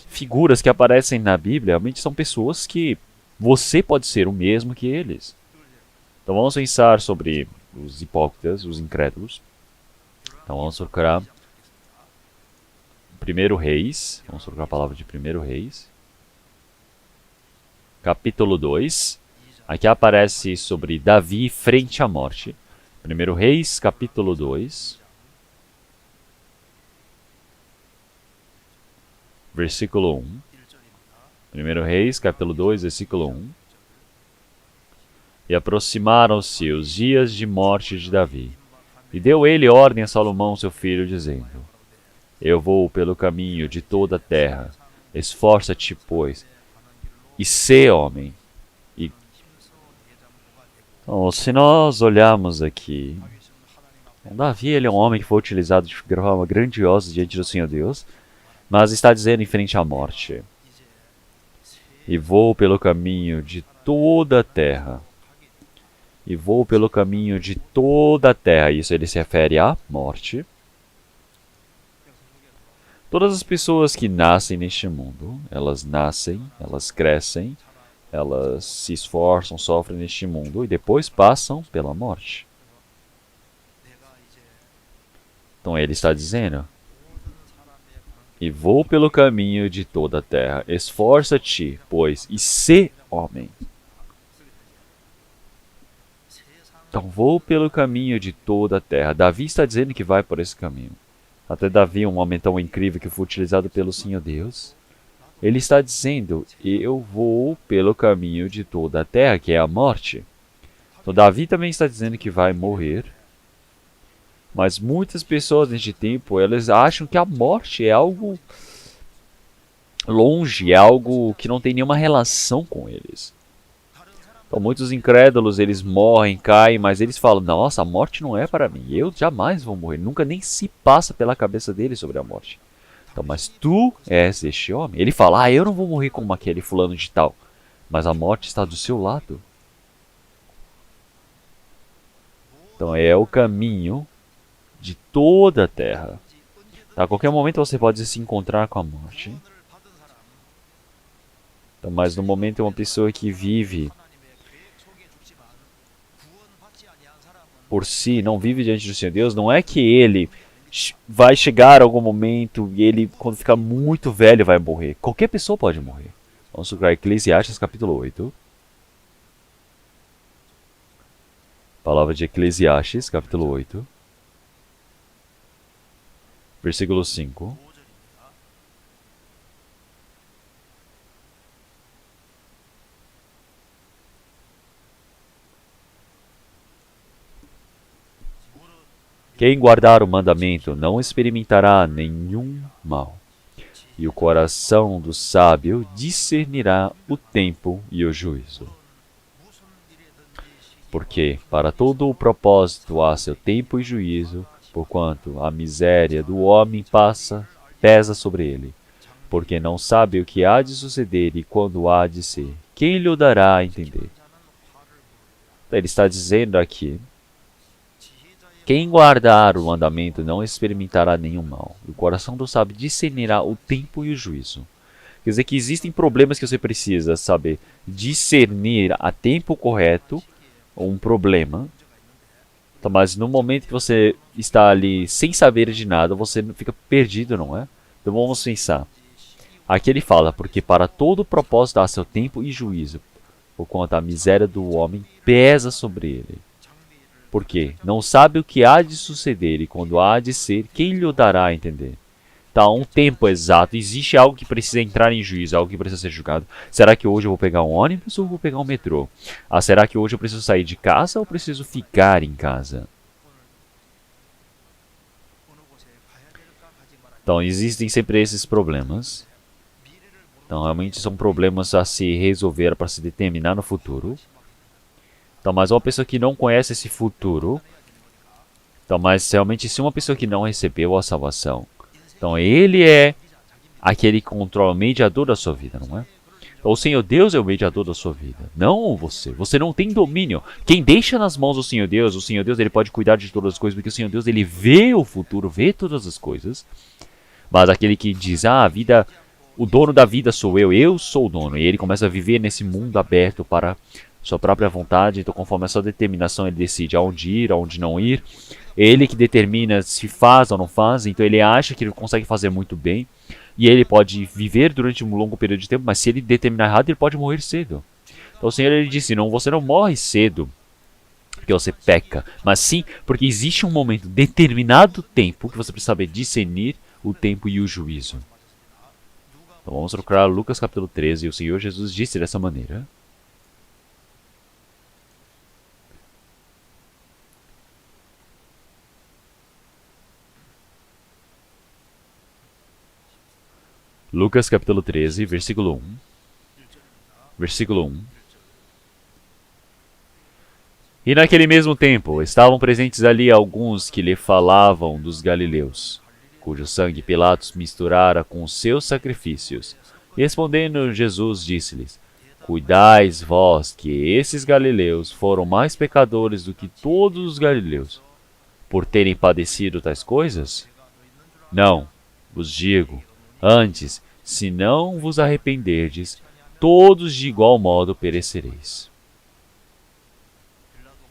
figuras que aparecem na Bíblia, realmente são pessoas que você pode ser o mesmo que eles. Então vamos pensar sobre os hipócritas, os incrédulos. Então vamos procurar 1 Reis. Vamos procurar a palavra de 1 Reis. Capítulo 2. Aqui aparece sobre Davi frente à morte. 1 Reis, capítulo 2. Versículo 1. 1 Reis, capítulo 2, versículo 1. E aproximaram-se os dias de morte de Davi. E deu ele ordem a Salomão, seu filho, dizendo: Eu vou pelo caminho de toda a terra. Esforça-te, pois, e sê homem. Então, se nós olharmos aqui, Davi ele é um homem que foi utilizado de forma grandiosa diante do Senhor Deus, mas está dizendo em frente à morte: E vou pelo caminho de toda a terra. e vou pelo caminho de toda a terra. Isso ele se refere à morte. Todas as pessoas que nascem neste mundo, elas nascem, elas crescem, elas se esforçam, sofrem neste mundo e depois passam pela morte. Então ele está dizendo: e vou pelo caminho de toda a terra. Esforça-te, pois, e sê homem. Então vou pelo caminho de toda a terra. Davi está dizendo que vai por esse caminho. Até Davi, um homem tão incrível que foi utilizado pelo Senhor Deus, ele está dizendo: eu vou pelo caminho de toda a terra, que é a morte. Então Davi também está dizendo que vai morrer. Mas muitas pessoas neste tempo, elas acham que a morte é algo longe, é algo que não tem nenhuma relação com eles. Então muitos incrédulos, eles morrem, caem, mas eles falam: nossa, a morte não é para mim, eu jamais vou morrer. Nunca nem se passa pela cabeça deles sobre a morte. Então, mas tu és este homem. Ele fala: eu não vou morrer como aquele fulano de tal. Mas a morte está do seu lado. Então é o caminho de toda a terra. Tá? A qualquer momento você pode se encontrar com a morte. Então, mas no momento uma pessoa que vive por si, não vive diante do Senhor Deus, não é que ele vai chegar a algum momento e ele, quando ficar muito velho, vai morrer. Qualquer pessoa pode morrer. Vamos procurar Eclesiastes capítulo 8. Palavra de Eclesiastes capítulo 8. Versículo 5. Quem guardar o mandamento não experimentará nenhum mal, e o coração do sábio discernirá o tempo e o juízo. Porque para todo o propósito há seu tempo e juízo, porquanto a miséria do homem pesa sobre ele, porque não sabe o que há de suceder e quando há de ser. Quem lhe dará a entender? Ele está dizendo aqui: quem guardar o mandamento não experimentará nenhum mal. O coração do sábio discernirá o tempo e o juízo. Quer dizer que existem problemas que você precisa saber discernir a tempo correto um problema. Então, mas no momento que você está ali sem saber de nada, você fica perdido, não é? Então vamos pensar. Aqui ele fala: porque para todo propósito há seu tempo e juízo, porquanto a miséria do homem pesa sobre ele. Porque não sabe o que há de suceder e quando há de ser, quem lhe o dará a entender? Tá, um tempo exato. Existe algo que precisa entrar em juízo, algo que precisa ser julgado. Será que hoje eu vou pegar um ônibus ou vou pegar um metrô? Ah, será que hoje eu preciso sair de casa ou preciso ficar em casa? Então, existem sempre esses problemas. Então, realmente são problemas a se resolver, para se determinar no futuro. Então, mas uma pessoa que não conhece esse futuro, então, mas realmente se uma pessoa que não recebeu a salvação, então ele é aquele que controla o mediador da sua vida, não é? Então, o Senhor Deus é o mediador da sua vida, não você. Você não tem domínio. Quem deixa nas mãos do Senhor Deus, ele pode cuidar de todas as coisas, porque o Senhor Deus, ele vê o futuro, vê todas as coisas. Mas aquele que diz: a vida, o dono da vida sou eu sou o dono, e ele começa a viver nesse mundo aberto para sua própria vontade. Então, conforme a sua determinação, ele decide aonde ir, aonde não ir. Ele que determina se faz ou não faz. Então, ele acha que ele consegue fazer muito bem. E ele pode viver durante um longo período de tempo, mas se ele determinar errado, ele pode morrer cedo. Então, o Senhor, ele disse: não, você não morre cedo porque você peca, mas sim porque existe um momento, determinado tempo, que você precisa saber discernir o tempo e o juízo. Então, vamos procurar Lucas capítulo 13. E o Senhor Jesus disse dessa maneira: Lucas capítulo 13, versículo 1. Versículo 1. E naquele mesmo tempo estavam presentes ali alguns que lhe falavam dos galileus, cujo sangue Pilatos misturara com os seus sacrifícios. E respondendo Jesus, disse-lhes: Cuidais vós que esses galileus foram mais pecadores do que todos os galileus, por terem padecido tais coisas? Não, vos digo, antes, se não vos arrependerdes, todos de igual modo perecereis.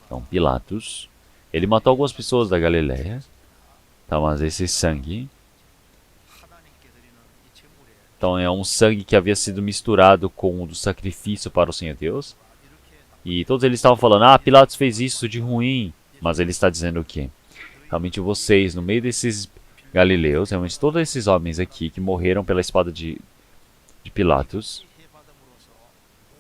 Então, Pilatos, ele matou algumas pessoas da Galileia, tá, mas esse sangue, então é um sangue que havia sido misturado com o do sacrifício para o Senhor Deus. E todos eles estavam falando, Pilatos fez isso de ruim. Mas ele está dizendo o quê? Realmente vocês, no meio desses galileus, realmente todos esses homens aqui que morreram pela espada de Pilatos,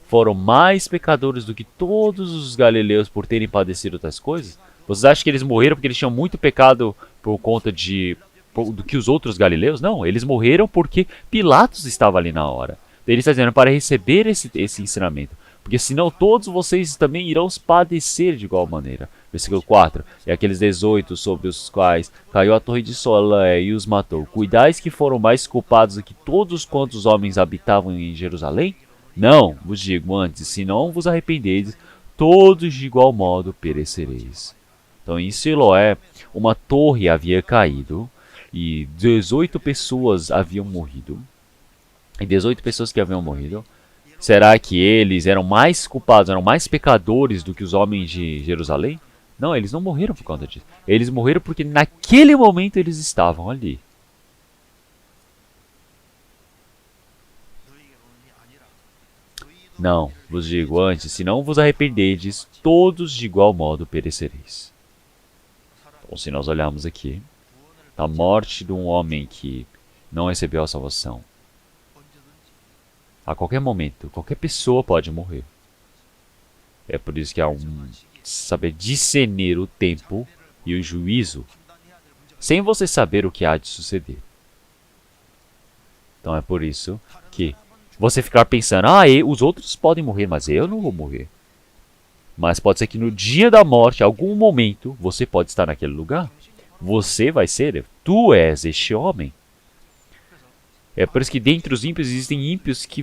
foram mais pecadores do que todos os galileus por terem padecido tais coisas? Vocês acham que eles morreram porque eles tinham muito pecado por conta do que os outros galileus? Não, eles morreram porque Pilatos estava ali na hora. Ele está dizendo para receber esse ensinamento, porque senão todos vocês também irão padecer de igual maneira. Versículo 4. E aqueles 18 sobre os quais caiu a torre de Solé e os matou, cuidais que foram mais culpados do que todos quantos homens habitavam em Jerusalém? Não, vos digo antes, se não vos arrependeis, todos de igual modo perecereis. Então em Siloé, uma torre havia caído, e 18 pessoas haviam morrido. E 18 pessoas que haviam morrido, será que eles eram mais culpados, eram mais pecadores do que os homens de Jerusalém? Não, eles não morreram por conta disso. Eles morreram porque naquele momento eles estavam ali. Não, vos digo antes, se não vos arrependedes, todos de igual modo perecereis. Então, se nós olharmos aqui, a morte de um homem que não recebeu a salvação, a qualquer momento, qualquer pessoa pode morrer. É por isso que há saber discernir o tempo e o juízo, sem você saber o que há de suceder. Então é por isso que você ficar pensando, os outros podem morrer, mas eu não vou morrer. Mas pode ser que no dia da morte, em algum momento, você pode estar naquele lugar. Você vai ser, tu és este homem. É por isso que dentre os ímpios existem ímpios que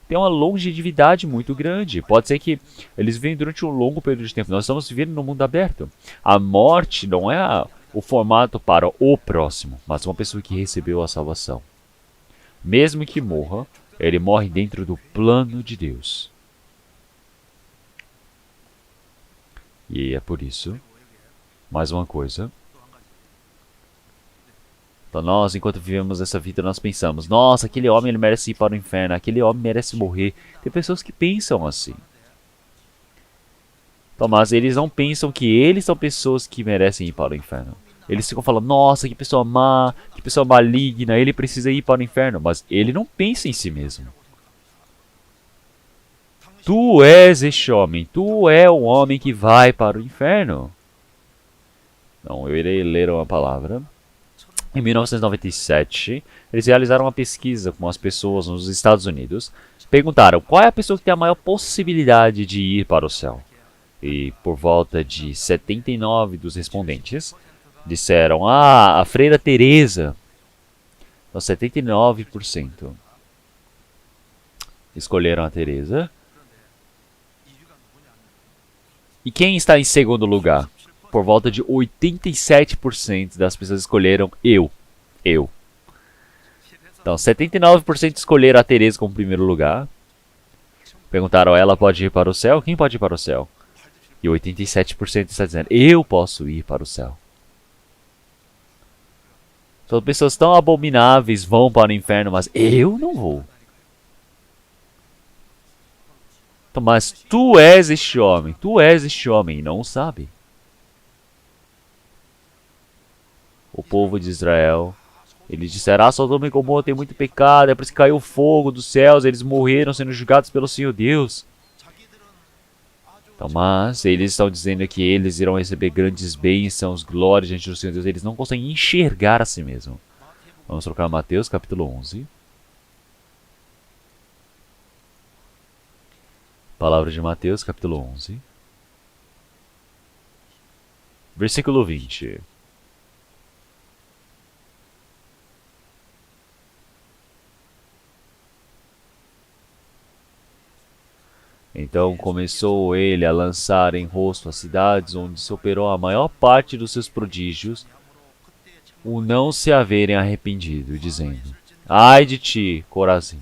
têm uma longevidade muito grande. Pode ser que eles vivem durante um longo período de tempo. Nós estamos vivendo no mundo aberto. A morte não é o formato para o próximo, mas uma pessoa que recebeu a salvação. Mesmo que morra, ele morre dentro do plano de Deus. E é por isso, mais uma coisa, então nós, enquanto vivemos essa vida, nós pensamos, nossa, aquele homem ele merece ir para o inferno, aquele homem merece morrer. Tem pessoas que pensam assim. Então, mas eles não pensam que eles são pessoas que merecem ir para o inferno. Eles ficam falando, nossa, que pessoa má, que pessoa maligna, ele precisa ir para o inferno. Mas ele não pensa em si mesmo. Tu és este homem, tu é o homem que vai para o inferno. Então, eu irei ler uma palavra. Em 1997, eles realizaram uma pesquisa com as pessoas nos Estados Unidos. Perguntaram qual é a pessoa que tem a maior possibilidade de ir para o céu. E por volta de 79 dos respondentes disseram, a Freira Teresa. Então 79% escolheram a Teresa. E quem está em segundo lugar? Por volta de 87% das pessoas escolheram eu. Então, 79% escolheram a Teresa como primeiro lugar. Perguntaram, ela pode ir para o céu? Quem pode ir para o céu? E 87% está dizendo, eu posso ir para o céu. Então, pessoas tão abomináveis vão para o inferno, mas eu não vou. Então, mas tu és este homem, e não o sabe. O povo de Israel, eles disseram, Sodoma e Gomorra tem muito pecado, é por isso que caiu fogo dos céus, eles morreram sendo julgados pelo Senhor Deus. Então, mas eles estão dizendo que eles irão receber grandes bênçãos, glórias diante do Senhor Deus, eles não conseguem enxergar a si mesmo. Vamos trocar Mateus capítulo 11. Palavra de Mateus capítulo 11. Versículo 20. Então começou ele a lançar em rosto as cidades onde se operou a maior parte dos seus prodígios, o não se haverem arrependido, dizendo: Ai de ti, Corazim!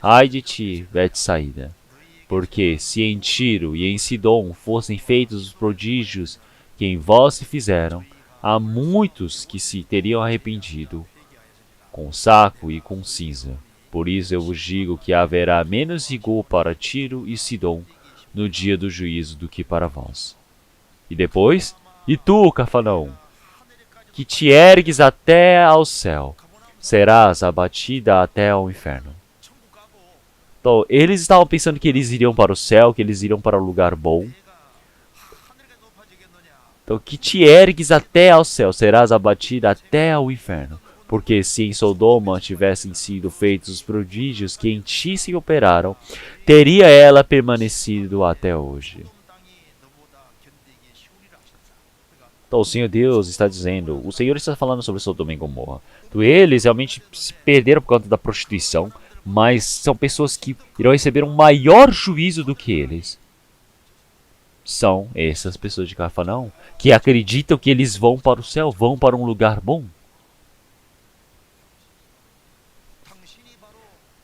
Ai de ti, Betsaída! Porque se em Tiro e em Sidom fossem feitos os prodígios que em vós se fizeram, há muitos que se teriam arrependido, com saco e com cinza. Por isso eu vos digo que haverá menos rigor para Tiro e Sidom no dia do juízo do que para vós. E depois, e tu, Cafarnaum, que te ergues até ao céu, serás abatida até ao inferno. Então, eles estavam pensando que eles iriam para o céu, que eles iriam para um lugar bom. Então, que te ergues até ao céu, serás abatida até ao inferno. Porque se em Sodoma tivessem sido feitos os prodígios que em ti se operaram, teria ela permanecido até hoje. Então o Senhor Deus está dizendo, o Senhor está falando sobre Sodoma e Gomorra. Então, eles realmente se perderam por causa da prostituição, mas são pessoas que irão receber um maior juízo do que eles. São essas pessoas de Cafarnaum, que acreditam que eles vão para o céu, vão para um lugar bom.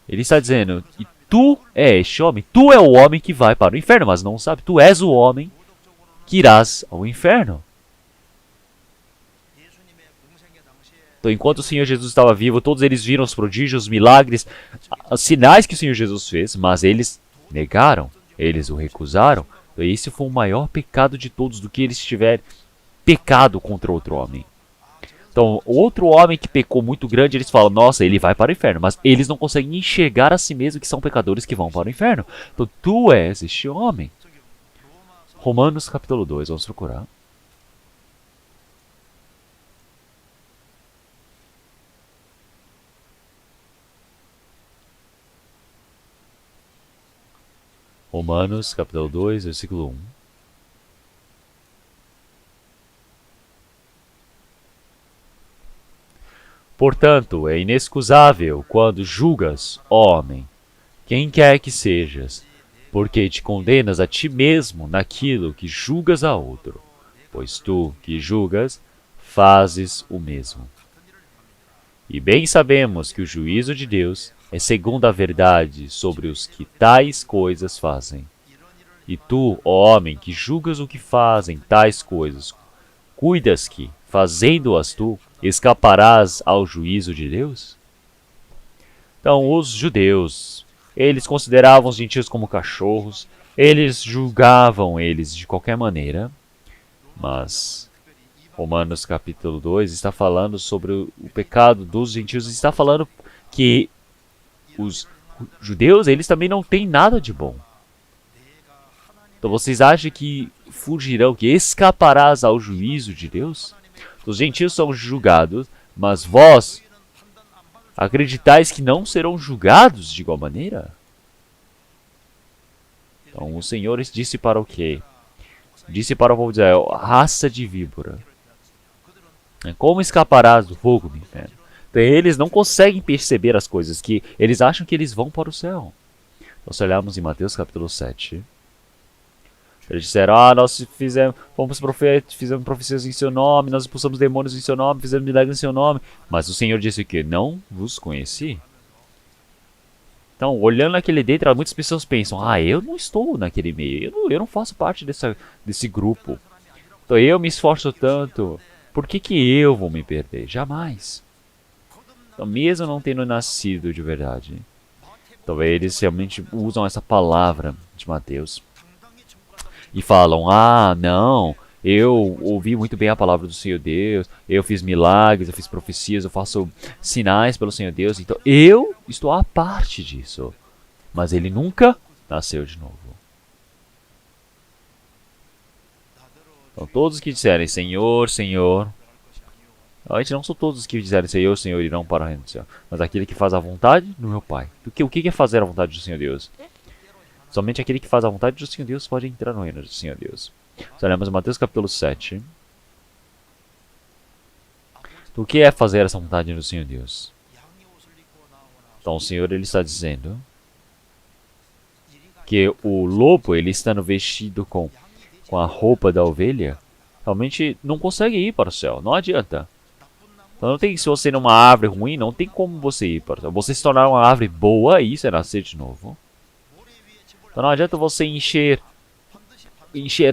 Ele está dizendo, e tu é este homem, tu é o homem que vai para o inferno, mas não sabe, tu és o homem que irás ao inferno. Então, enquanto o Senhor Jesus estava vivo, todos eles viram os prodígios, os milagres, os sinais que o Senhor Jesus fez, mas eles negaram, eles o recusaram. Então, esse foi o maior pecado de todos, do que eles tiverem pecado contra outro homem. Então, outro homem que pecou muito grande, eles falam, nossa, ele vai para o inferno. Mas eles não conseguem enxergar a si mesmos que são pecadores que vão para o inferno. Então, tu és este homem. Romanos capítulo 2, vamos procurar. Romanos capítulo 2, versículo 1. Portanto, é inexcusável quando julgas, ó homem, quem quer que sejas, porque te condenas a ti mesmo naquilo que julgas a outro, pois tu, que julgas, fazes o mesmo. E bem sabemos que o juízo de Deus é segundo a verdade sobre os que tais coisas fazem. E tu, ó homem, que julgas o que fazem tais coisas, cuidas que, fazendo-as tu, escaparás ao juízo de Deus? Então, os judeus, eles consideravam os gentios como cachorros, eles julgavam eles de qualquer maneira, mas Romanos capítulo 2 está falando sobre o pecado dos gentios, está falando que os judeus, eles também não têm nada de bom. Então vocês acham que fugirão, que escaparás ao juízo de Deus? Os gentios são julgados, mas vós acreditais que não serão julgados de igual maneira? Então o Senhor disse para o quê? Disse para o povo de Israel, raça de víbora. Como escaparás do fogo do inferno? Então, eles não conseguem perceber as coisas, que eles acham que eles vão para o céu. Então, se olharmos em Mateus capítulo 7, eles disseram, nós fizemos profecias em seu nome, nós expulsamos demônios em seu nome, fizemos milagres em seu nome. Mas o Senhor disse que não vos conheci. Então, olhando aquele dentro, muitas pessoas pensam, eu não estou naquele meio, eu não faço parte desse grupo. Então, eu me esforço tanto, por que eu vou me perder? Jamais. Então, mesmo não tendo nascido de verdade, talvez eles realmente usam essa palavra de Mateus e falam, não, eu ouvi muito bem a palavra do Senhor Deus, eu fiz milagres, eu fiz profecias, eu faço sinais pelo Senhor Deus, então eu estou à parte disso. Mas ele nunca nasceu de novo. Então todos que disserem Senhor, Senhor, a gente não são todos os que disserem Senhor, Senhor, irão para o reino do céu, mas aquele que faz a vontade do meu Pai. O que é fazer a vontade do Senhor Deus? Somente aquele que faz a vontade do Senhor Deus pode entrar no reino do Senhor Deus. Se olharmos em Mateus capítulo 7. Então, o que é fazer essa vontade do Senhor Deus? Então o Senhor ele está dizendo Porque o lobo, ele estando vestido com a roupa da ovelha, realmente não consegue ir para o céu. Não adianta. Então não tem, se você numa árvore ruim, não tem como você ir para o céu. Você se tornar uma árvore boa, aí você nascer de novo. Então não adianta você encher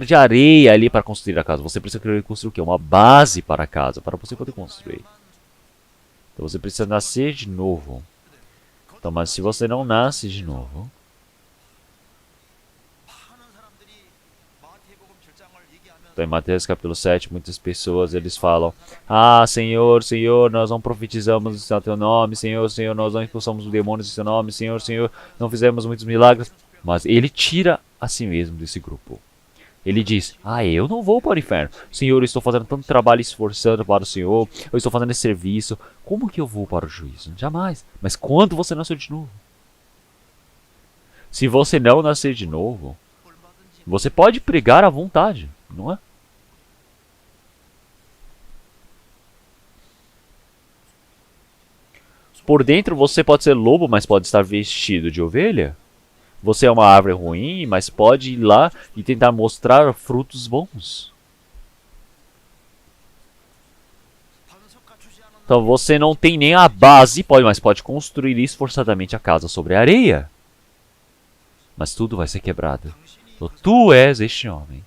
de areia ali para construir a casa. Você precisa construir o quê? Uma base para a casa, para você poder construir. Então você precisa nascer de novo. Então, mas se você não nasce de novo, então, em Mateus capítulo 7, muitas pessoas eles falam: Ah, Senhor, Senhor, nós não profetizamos em teu nome, Senhor, Senhor, nós não expulsamos os demônios em teu nome, Senhor, Senhor, não fizemos muitos milagres. Mas ele tira a si mesmo desse grupo. Ele diz: Ah, eu não vou para o inferno. Senhor, eu estou fazendo tanto trabalho esforçando para o Senhor, eu estou fazendo esse serviço. Como que eu vou para o juízo? Jamais. Mas quando você nasceu de novo? Se você não nascer de novo, você pode pregar à vontade, não é? Por dentro você pode ser lobo, mas pode estar vestido de ovelha. Você é uma árvore ruim, mas pode ir lá e tentar mostrar frutos bons. Então você não tem nem a base, mas pode construir esforçadamente a casa sobre a areia. Mas tudo vai ser quebrado. Então, tu és este homem.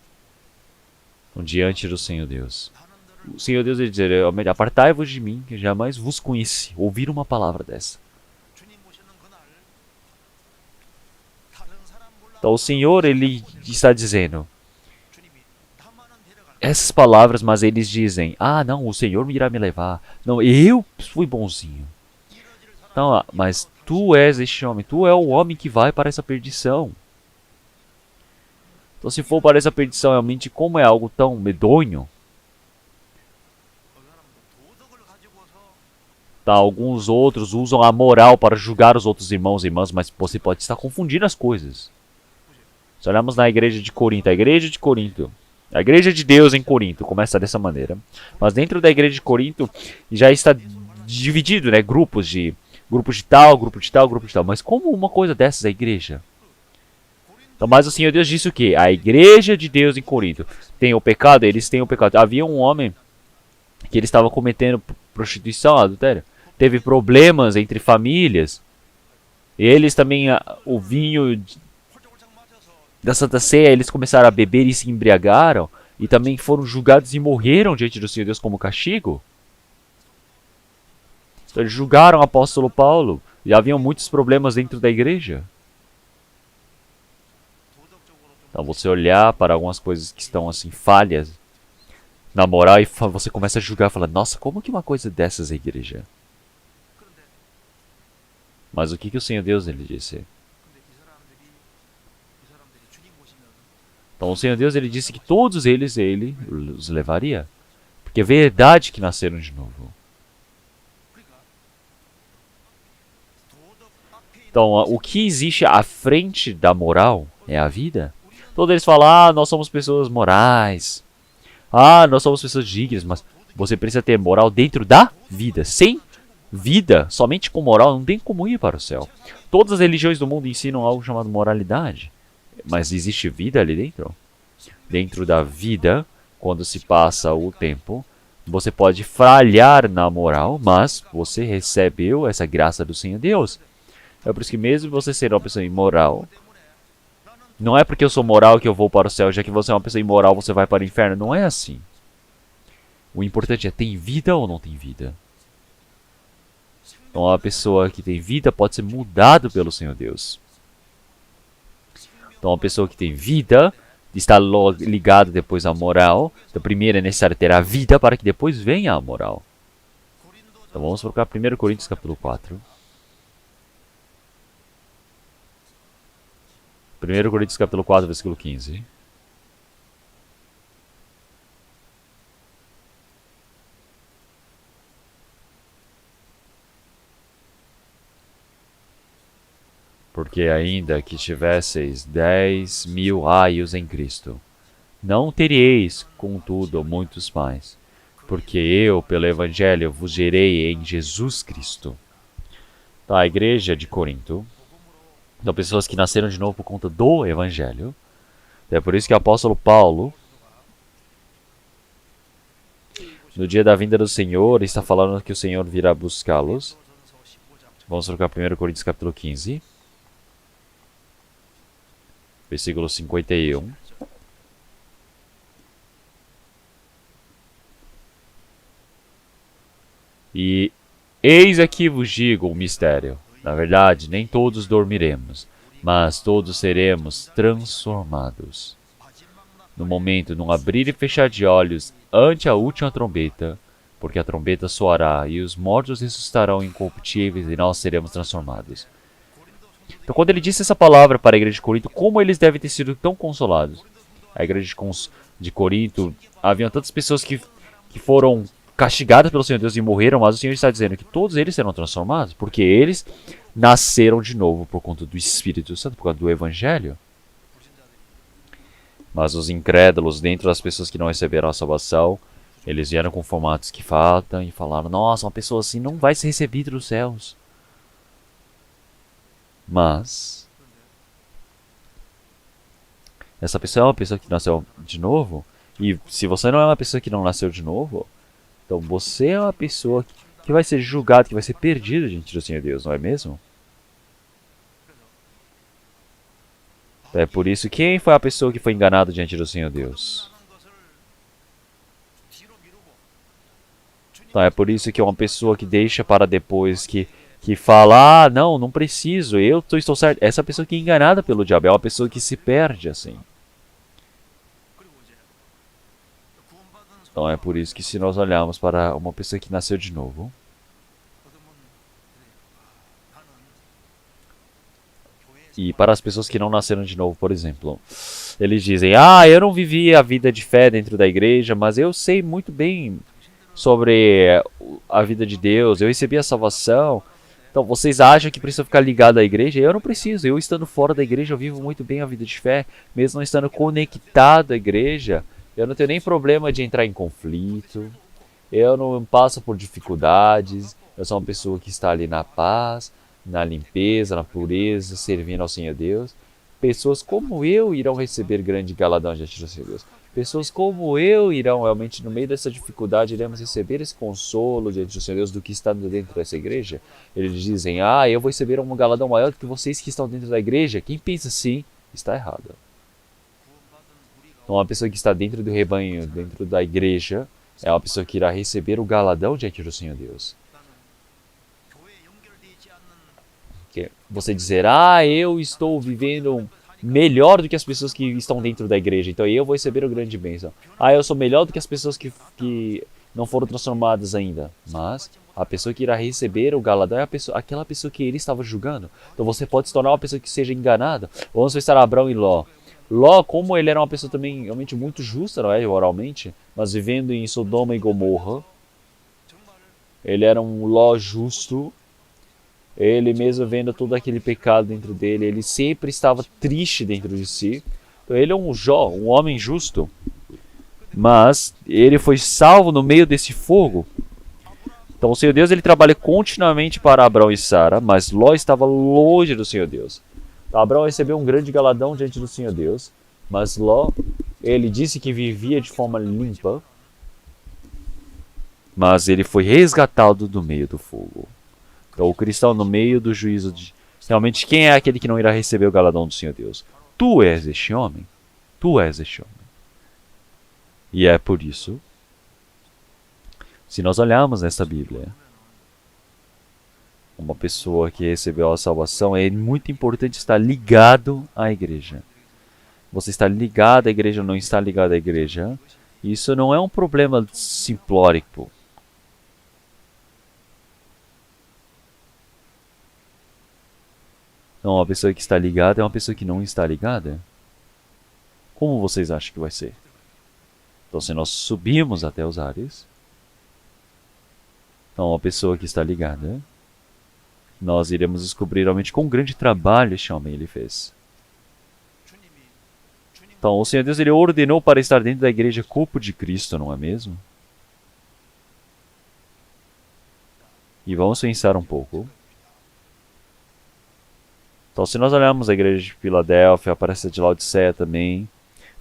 Então, diante do Senhor Deus. O Senhor Deus vai dizer: Apartai-vos de mim, que jamais vos conheci. Ouvir uma palavra dessa. Então o Senhor, ele está dizendo essas palavras, mas eles dizem: Ah, não, o Senhor irá me levar. Não, eu fui bonzinho. Não, mas tu és este homem, tu é o homem que vai para essa perdição. Então se for para essa perdição, realmente, como é algo tão medonho, tá, alguns outros usam a moral para julgar os outros irmãos e irmãs, mas você pode estar confundindo as coisas. Se olharmos na igreja de Corinto, a igreja de Deus em Corinto começa dessa maneira. Mas dentro da igreja de Corinto já está dividido, né? Grupos de tal, grupo de tal, grupo de tal. Mas como uma coisa dessas é a igreja? Então, mas o Senhor Deus disse o quê? A igreja de Deus em Corinto tem o pecado, eles têm o pecado. Havia um homem que ele estava cometendo prostituição, adultério. Teve problemas entre famílias. E eles também, o vinho da Santa Ceia, eles começaram a beber e se embriagaram, e também foram julgados e morreram diante do Senhor Deus como castigo. Então eles julgaram o apóstolo Paulo, e haviam muitos problemas dentro da igreja. Então você olhar para algumas coisas que estão assim, falhas na moral, e você começa a julgar e fala: Nossa, como que uma coisa dessas é igreja? Mas o que o Senhor Deus ele disse? Então o Senhor Deus ele disse que todos eles ele os levaria. Porque é verdade que nasceram de novo. Então o que existe à frente da moral é a vida. Todos eles falam: Ah, nós somos pessoas morais. Ah, nós somos pessoas dignas. Mas você precisa ter moral dentro da vida. Sem vida, somente com moral, não tem como ir para o céu. Todas as religiões do mundo ensinam algo chamado moralidade. Mas existe vida ali dentro? Dentro da vida, quando se passa o tempo, você pode falhar na moral, mas você recebeu essa graça do Senhor Deus. É por isso que mesmo você ser uma pessoa imoral, não é porque eu sou moral que eu vou para o céu, já que você é uma pessoa imoral, você vai para o inferno. Não é assim. O importante é: tem vida ou não tem vida? Então a pessoa que tem vida pode ser mudada pelo Senhor Deus. Então, a pessoa que tem vida está ligada depois à moral. Então, primeiro é necessário ter a vida para que depois venha a moral. Então, vamos procurar 1 Coríntios capítulo 4. 1 Coríntios capítulo 4, versículo 15. Porque ainda que tivesseis 10.000 aios em Cristo, não teríeis, contudo, muitos mais, porque eu, pelo Evangelho, vos gerei em Jesus Cristo. Então, a igreja de Corinto, Então, pessoas que nasceram de novo por conta do Evangelho. É por isso que o apóstolo Paulo, no dia da vinda do Senhor, está falando que o Senhor virá buscá-los. Vamos trocar 1 Coríntios capítulo 15, versículo 51. E eis aqui vos digo um mistério. Na verdade, nem todos dormiremos, mas todos seremos transformados. No momento, num abrir e fechar de olhos, ante a última trombeta, porque a trombeta soará e os mortos ressuscitarão incorruptíveis e nós seremos transformados. Então, quando ele disse essa palavra para a igreja de Corinto, como eles devem ter sido tão consolados? A igreja de Corinto, haviam tantas pessoas que foram castigadas pelo Senhor Deus e morreram, mas o Senhor está dizendo que todos eles serão transformados, porque eles nasceram de novo por conta do Espírito Santo, por conta do Evangelho. Mas os incrédulos, dentro das pessoas que não receberam a salvação, eles vieram com formatos que faltam e falaram: nossa, uma pessoa assim não vai ser recebida dos céus. Mas essa pessoa é uma pessoa que nasceu de novo. E se você não é uma pessoa que não nasceu de novo, então você é uma pessoa que vai ser julgada, que vai ser perdida diante do Senhor Deus, não é mesmo? É por isso, quem foi a pessoa que foi enganada diante do Senhor Deus? Então é por isso que é uma pessoa que deixa para depois, que fala: ah, não preciso, eu estou certo. Essa pessoa que é enganada pelo diabo é uma pessoa que se perde assim. Então é por isso que se nós olharmos para uma pessoa que nasceu de novo, e para as pessoas que não nasceram de novo, por exemplo, eles dizem: ah, eu não vivi a vida de fé dentro da igreja, mas eu sei muito bem sobre a vida de Deus, eu recebi a salvação. Então vocês acham que precisam ficar ligados à igreja? Eu não preciso, eu estando fora da igreja eu vivo muito bem a vida de fé, mesmo não estando conectado à igreja. Eu não tenho nem problema de entrar em conflito, eu não passo por dificuldades, eu sou uma pessoa que está ali na paz, na limpeza, na pureza, servindo ao Senhor Deus. Pessoas como eu irão receber grande galadão diante do Senhor Deus. Pessoas como eu irão realmente, no meio dessa dificuldade, iremos receber esse consolo diante do Senhor Deus do que está dentro dessa igreja. Eles dizem: ah, eu vou receber um galadão maior do que vocês que estão dentro da igreja. Quem pensa assim, está errado. Então, uma pessoa que está dentro do rebanho, dentro da igreja, é uma pessoa que irá receber o galadão diante do Senhor Deus. Você dizer: ah, eu estou vivendo melhor do que as pessoas que estão dentro da igreja, então eu vou receber o grande bênção. Ah, eu sou melhor do que as pessoas que não foram transformadas ainda. Mas a pessoa que irá receber o galadão é aquela pessoa que ele estava julgando. Então você pode se tornar uma pessoa que seja enganada. Vamos pensar Abrão e Ló. Ló, como ele era uma pessoa também realmente muito justa, não é, oralmente, mas vivendo em Sodoma e Gomorra, ele era um Ló justo. Ele mesmo vendo todo aquele pecado dentro dele, ele sempre estava triste dentro de si. Então ele é um homem justo. Mas ele foi salvo no meio desse fogo. Então o Senhor Deus ele trabalha continuamente para Abraão e Sara, mas Ló estava longe do Senhor Deus. Então, Abraão recebeu um grande galadão diante do Senhor Deus, mas Ló, ele disse que vivia de forma limpa, mas ele foi resgatado do meio do fogo. Então, o cristão no meio do juízo de... Realmente, quem é aquele que não irá receber o galadão do Senhor Deus? Tu és este homem. Tu és este homem. E é por isso, se nós olharmos nessa Bíblia, uma pessoa que recebeu a salvação, é muito importante estar ligado à igreja. Você está ligado à igreja ou não está ligado à igreja, isso não é um problema simplórico. Não, uma pessoa que está ligada é uma pessoa que não está ligada. Como vocês acham que vai ser? Então, se nós subirmos até os ares, então uma pessoa que está ligada, nós iremos descobrir realmente quão grande trabalho este homem ele fez. Então, o Senhor Deus ele ordenou para estar dentro da igreja corpo de Cristo, não é mesmo? E vamos pensar um pouco. Então, se nós olharmos a igreja de Filadélfia, aparece a de Laodiceia também.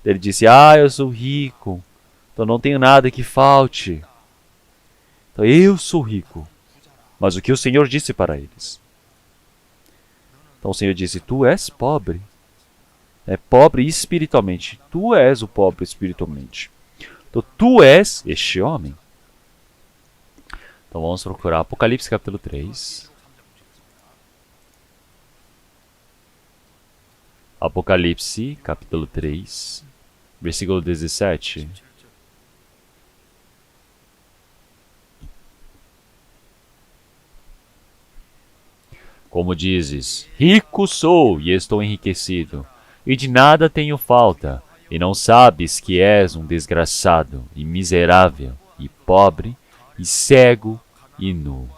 Ele disse, eu sou rico, então não tenho nada que falte. Então, eu sou rico. Mas o que o Senhor disse para eles? Então o Senhor disse, tu és pobre. É pobre espiritualmente. Tu és o pobre espiritualmente. Então tu és este homem. Então vamos procurar Apocalipse capítulo 3. Apocalipse capítulo 3, versículo 17. Como dizes, rico sou e estou enriquecido, e de nada tenho falta, e não sabes que és um desgraçado, e miserável, e pobre, e cego, e nu.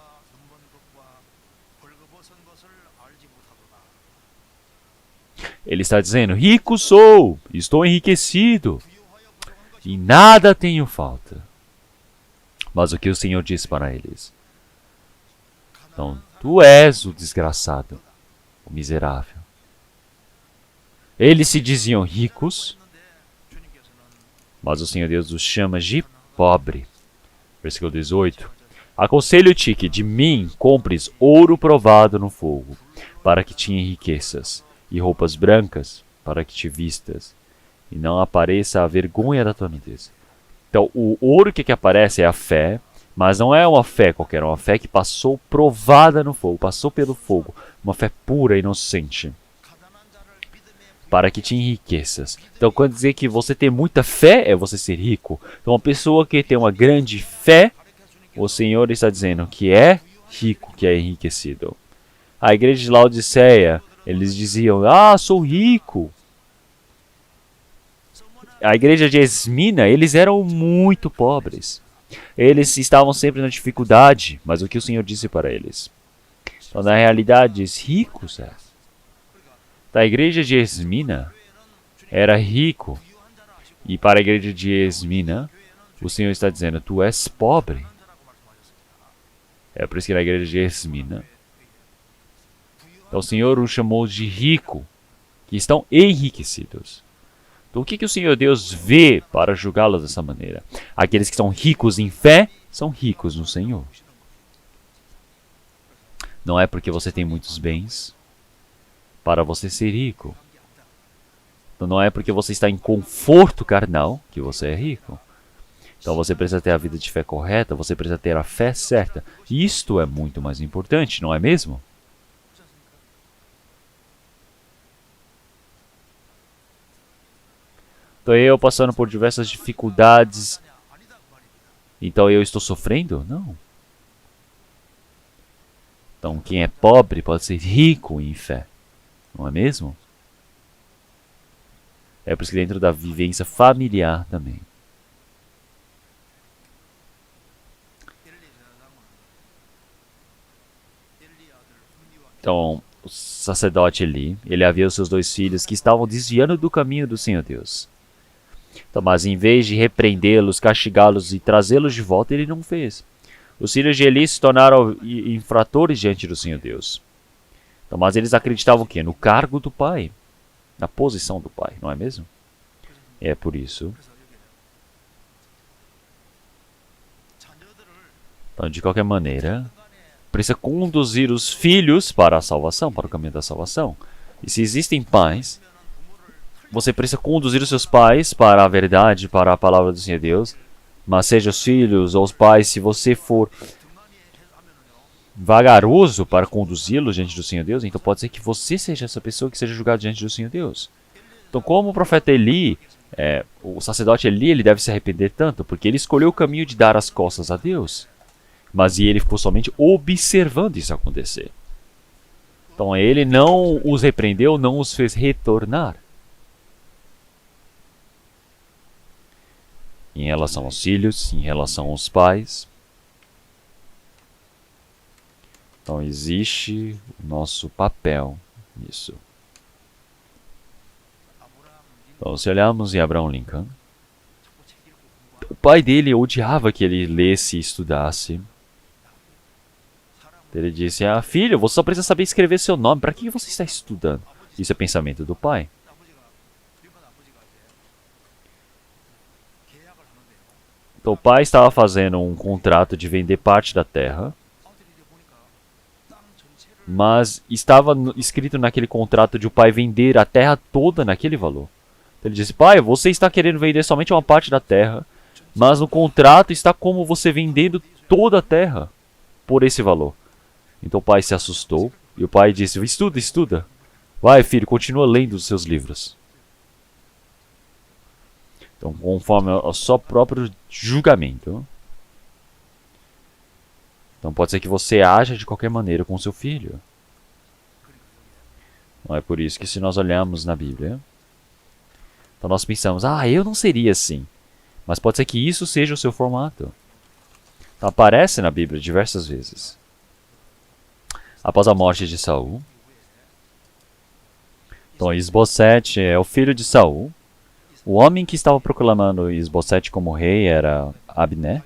Ele está dizendo, rico sou, estou enriquecido, e nada tenho falta. Mas o que o Senhor disse para eles? Então, tu és o desgraçado, o miserável. Eles se diziam ricos, mas o Senhor Deus os chama de pobre. Versículo 18. Aconselho-te que de mim compres ouro provado no fogo, para que te enriqueças, e roupas brancas, para que te vistas, e não apareça a vergonha da tua nudez. Então, o ouro que aparece é a fé, mas não é uma fé qualquer, é uma fé que passou provada no fogo, passou pelo fogo, uma fé pura e inocente, para que te enriqueças. Então, quando dizer que você tem muita fé, é você ser rico. Então, uma pessoa que tem uma grande fé, o Senhor está dizendo que é rico, que é enriquecido. A igreja de Laodiceia, eles diziam, sou rico. A igreja de Esmina, eles eram muito pobres. Eles estavam sempre na dificuldade, mas o que o Senhor disse para eles? Então, na realidade, ricos é. A igreja de Esmina era rico, e para a igreja de Esmina, o Senhor está dizendo, tu és pobre. É por isso que na igreja de Esmina, então o Senhor os chamou de rico, que estão enriquecidos. Então, o que o Senhor Deus vê para julgá-los dessa maneira? Aqueles que são ricos em fé, são ricos no Senhor. Não é porque você tem muitos bens para você ser rico. Então, não é porque você está em conforto carnal que você é rico. Então você precisa ter a vida de fé correta, você precisa ter a fé certa. E isto é muito mais importante, não é mesmo? Então eu passando por diversas dificuldades, então eu estou sofrendo? Não. Então quem é pobre pode ser rico em fé, não é mesmo? É por isso que dentro da vivência familiar também. Então, o sacerdote Eli, ele havia os seus 2 filhos que estavam desviando do caminho do Senhor Deus. Então, mas em vez de repreendê-los, castigá-los e trazê-los de volta, ele não fez. Os filhos de Eli se tornaram infratores diante do Senhor Deus. Então, mas eles acreditavam o quê? No cargo do pai, na posição do pai, não é mesmo? É por isso. Então, de qualquer maneira, precisa conduzir os filhos para a salvação, para o caminho da salvação. E se existem pais, você precisa conduzir os seus pais para a verdade, para a palavra do Senhor Deus. Mas seja os filhos ou os pais, se você for vagaroso para conduzi-los diante do Senhor Deus, então pode ser que você seja essa pessoa que seja julgada diante do Senhor Deus. Então, como o profeta Eli, o sacerdote Eli, ele deve se arrepender tanto, porque ele escolheu o caminho de dar as costas a Deus. Mas ele ficou somente observando isso acontecer. Então ele não os repreendeu, não os fez retornar. Em relação aos filhos, em relação aos pais. Então existe o nosso papel nisso. Então se olharmos em Abraham Lincoln, o pai dele odiava que ele lesse e estudasse. Ele disse, filho, você só precisa saber escrever seu nome. Para que você está estudando? Isso é pensamento do pai. Então o pai estava fazendo um contrato de vender parte da terra. Mas estava escrito naquele contrato de o pai vender a terra toda naquele valor. Então ele disse, pai, você está querendo vender somente uma parte da terra. Mas no contrato está como você vendendo toda a terra por esse valor. Então o pai se assustou. E o pai disse, estuda, estuda. Vai, filho, continua lendo os seus livros. Então, conforme o seu próprio julgamento. Então pode ser que você haja de qualquer maneira com seu filho. Não é por isso que se nós olhamos na Bíblia, então nós pensamos, eu não seria assim. Mas pode ser que isso seja o seu formato. Então, aparece na Bíblia diversas vezes. Após a morte de Saul. Então Isbosete é o filho de Saul. O homem que estava proclamando Isbosete como rei era Abner.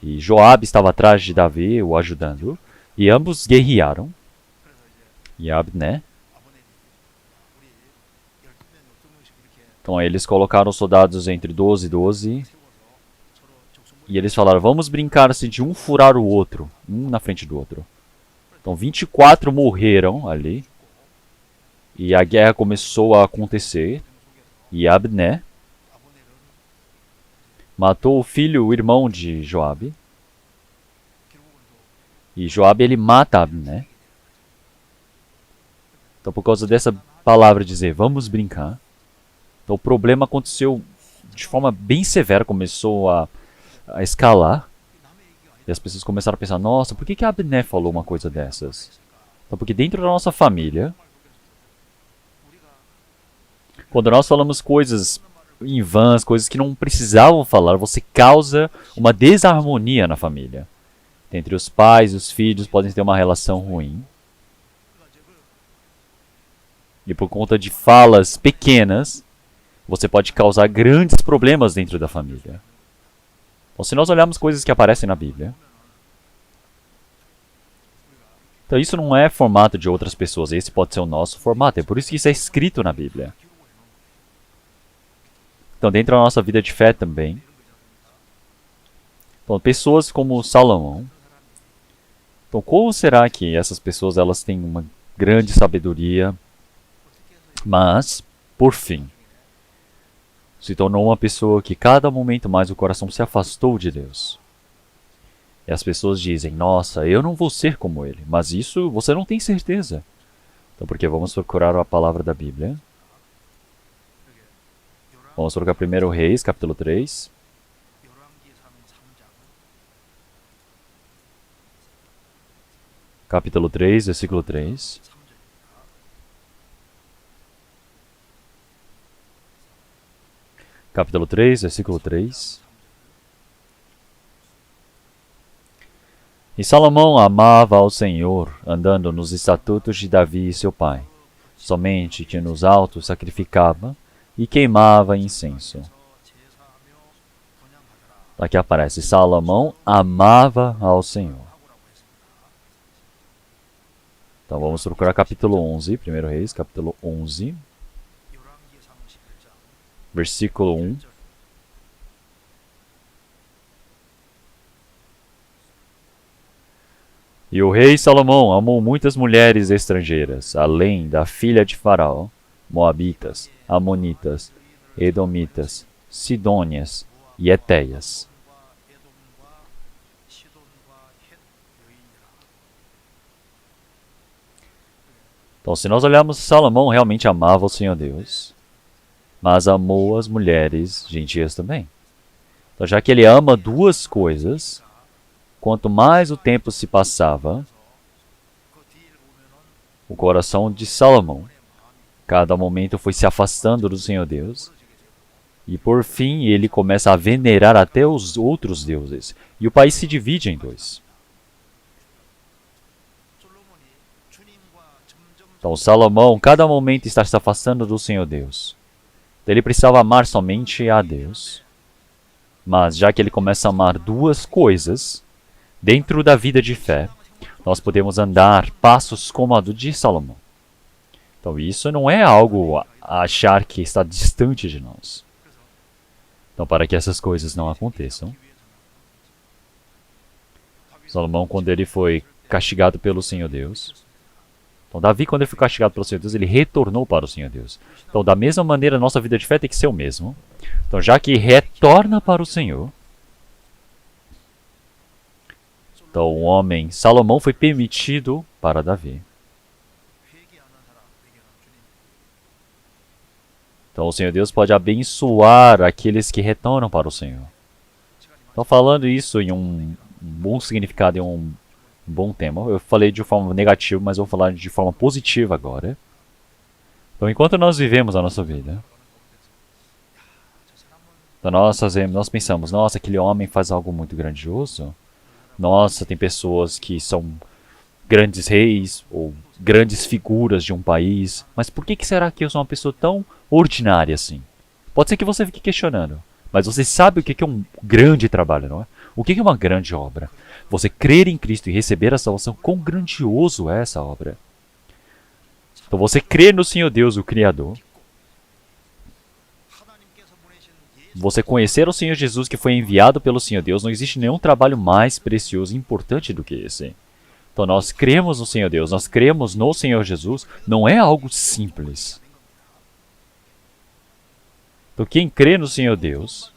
E Joabe estava atrás de Davi, o ajudando. E ambos guerrearam. E Abner. Então eles colocaram os soldados entre 12 e 12. E eles falaram, vamos brincar assim de um furar o outro. Um na frente do outro. Então 24 morreram ali. E a guerra começou a acontecer. E Abner matou o filho, o irmão de Joabe. E Joabe ele mata Abner. Então por causa dessa palavra dizer, vamos brincar. Então o problema aconteceu de forma bem severa, começou a escalar. E as pessoas começaram a pensar, nossa, por que Abner falou uma coisa dessas? Então, porque dentro da nossa família, quando nós falamos coisas em vãs, coisas que não precisavam falar, você causa uma desarmonia na família. Entre os pais e os filhos podem ter uma relação ruim. E por conta de falas pequenas, você pode causar grandes problemas dentro da família. Então, se nós olharmos coisas que aparecem na Bíblia, então isso não é formato de outras pessoas, esse pode ser o nosso formato, é por isso que isso é escrito na Bíblia. Então, dentro da nossa vida de fé também, então, pessoas como Salomão, então como será que essas pessoas elas têm uma grande sabedoria, mas, por fim, se tornou uma pessoa que cada momento mais o coração se afastou de Deus. E as pessoas dizem, nossa, eu não vou ser como ele. Mas isso você não tem certeza. Então, porque vamos procurar a palavra da Bíblia. Vamos procurar 1 Reis, capítulo 3. Capítulo 3, versículo 3. Capítulo 3, versículo 3. E Salomão amava ao Senhor, andando nos estatutos de Davi seu pai, somente que nos altos sacrificava e queimava incenso. Aqui aparece, Salomão amava ao Senhor. Então vamos procurar capítulo 11, 1 Reis, capítulo 11. Versículo 1. E o rei Salomão amou muitas mulheres estrangeiras, além da filha de Faraó, moabitas, amonitas, edomitas, sidônias e etéias. Então, se nós olharmos, Salomão realmente amava o Senhor Deus, mas amou as mulheres gentias também. Então, já que ele ama duas coisas, quanto mais o tempo se passava, o coração de Salomão, cada momento foi se afastando do Senhor Deus, e por fim ele começa a venerar até os outros deuses, e o país se divide em dois. Então Salomão, cada momento está se afastando do Senhor Deus. Ele precisava amar somente a Deus, mas já que ele começa a amar duas coisas, dentro da vida de fé, Nós podemos andar passos como a do de Salomão. Então isso não é algo a achar que está distante de nós. Então, para que essas coisas não aconteçam, Salomão, quando ele foi castigado pelo Senhor Deus, então Davi, quando ele foi castigado pelo Senhor Deus, ele retornou para o Senhor Deus. Então, da mesma maneira, a nossa vida de fé tem que ser o mesmo. Então, já que retorna para o Senhor, então o homem Salomão foi permitido para Davi. Então, o Senhor Deus pode abençoar aqueles que retornam para o Senhor. Então, falando isso em um bom significado e um bom tema, eu falei de forma negativa, mas eu vou falar de forma positiva agora. Então, enquanto nós vivemos a nossa vida, então nós pensamos, nossa, aquele homem faz algo muito grandioso. Nossa, tem pessoas que são grandes reis ou grandes figuras de um país. Mas por que será que eu sou uma pessoa tão ordinária assim? Pode ser que você fique questionando. Mas você sabe o que é um grande trabalho, não é? O que é uma grande obra? Você crer em Cristo e receber a salvação, quão grandioso é essa obra? Então você crer no Senhor Deus, o Criador. Você conhecer o Senhor Jesus que foi enviado pelo Senhor Deus, não existe nenhum trabalho mais precioso e importante do que esse. Então nós cremos no Senhor Deus, nós cremos no Senhor Jesus, não é algo simples. Então quem crê no Senhor Deus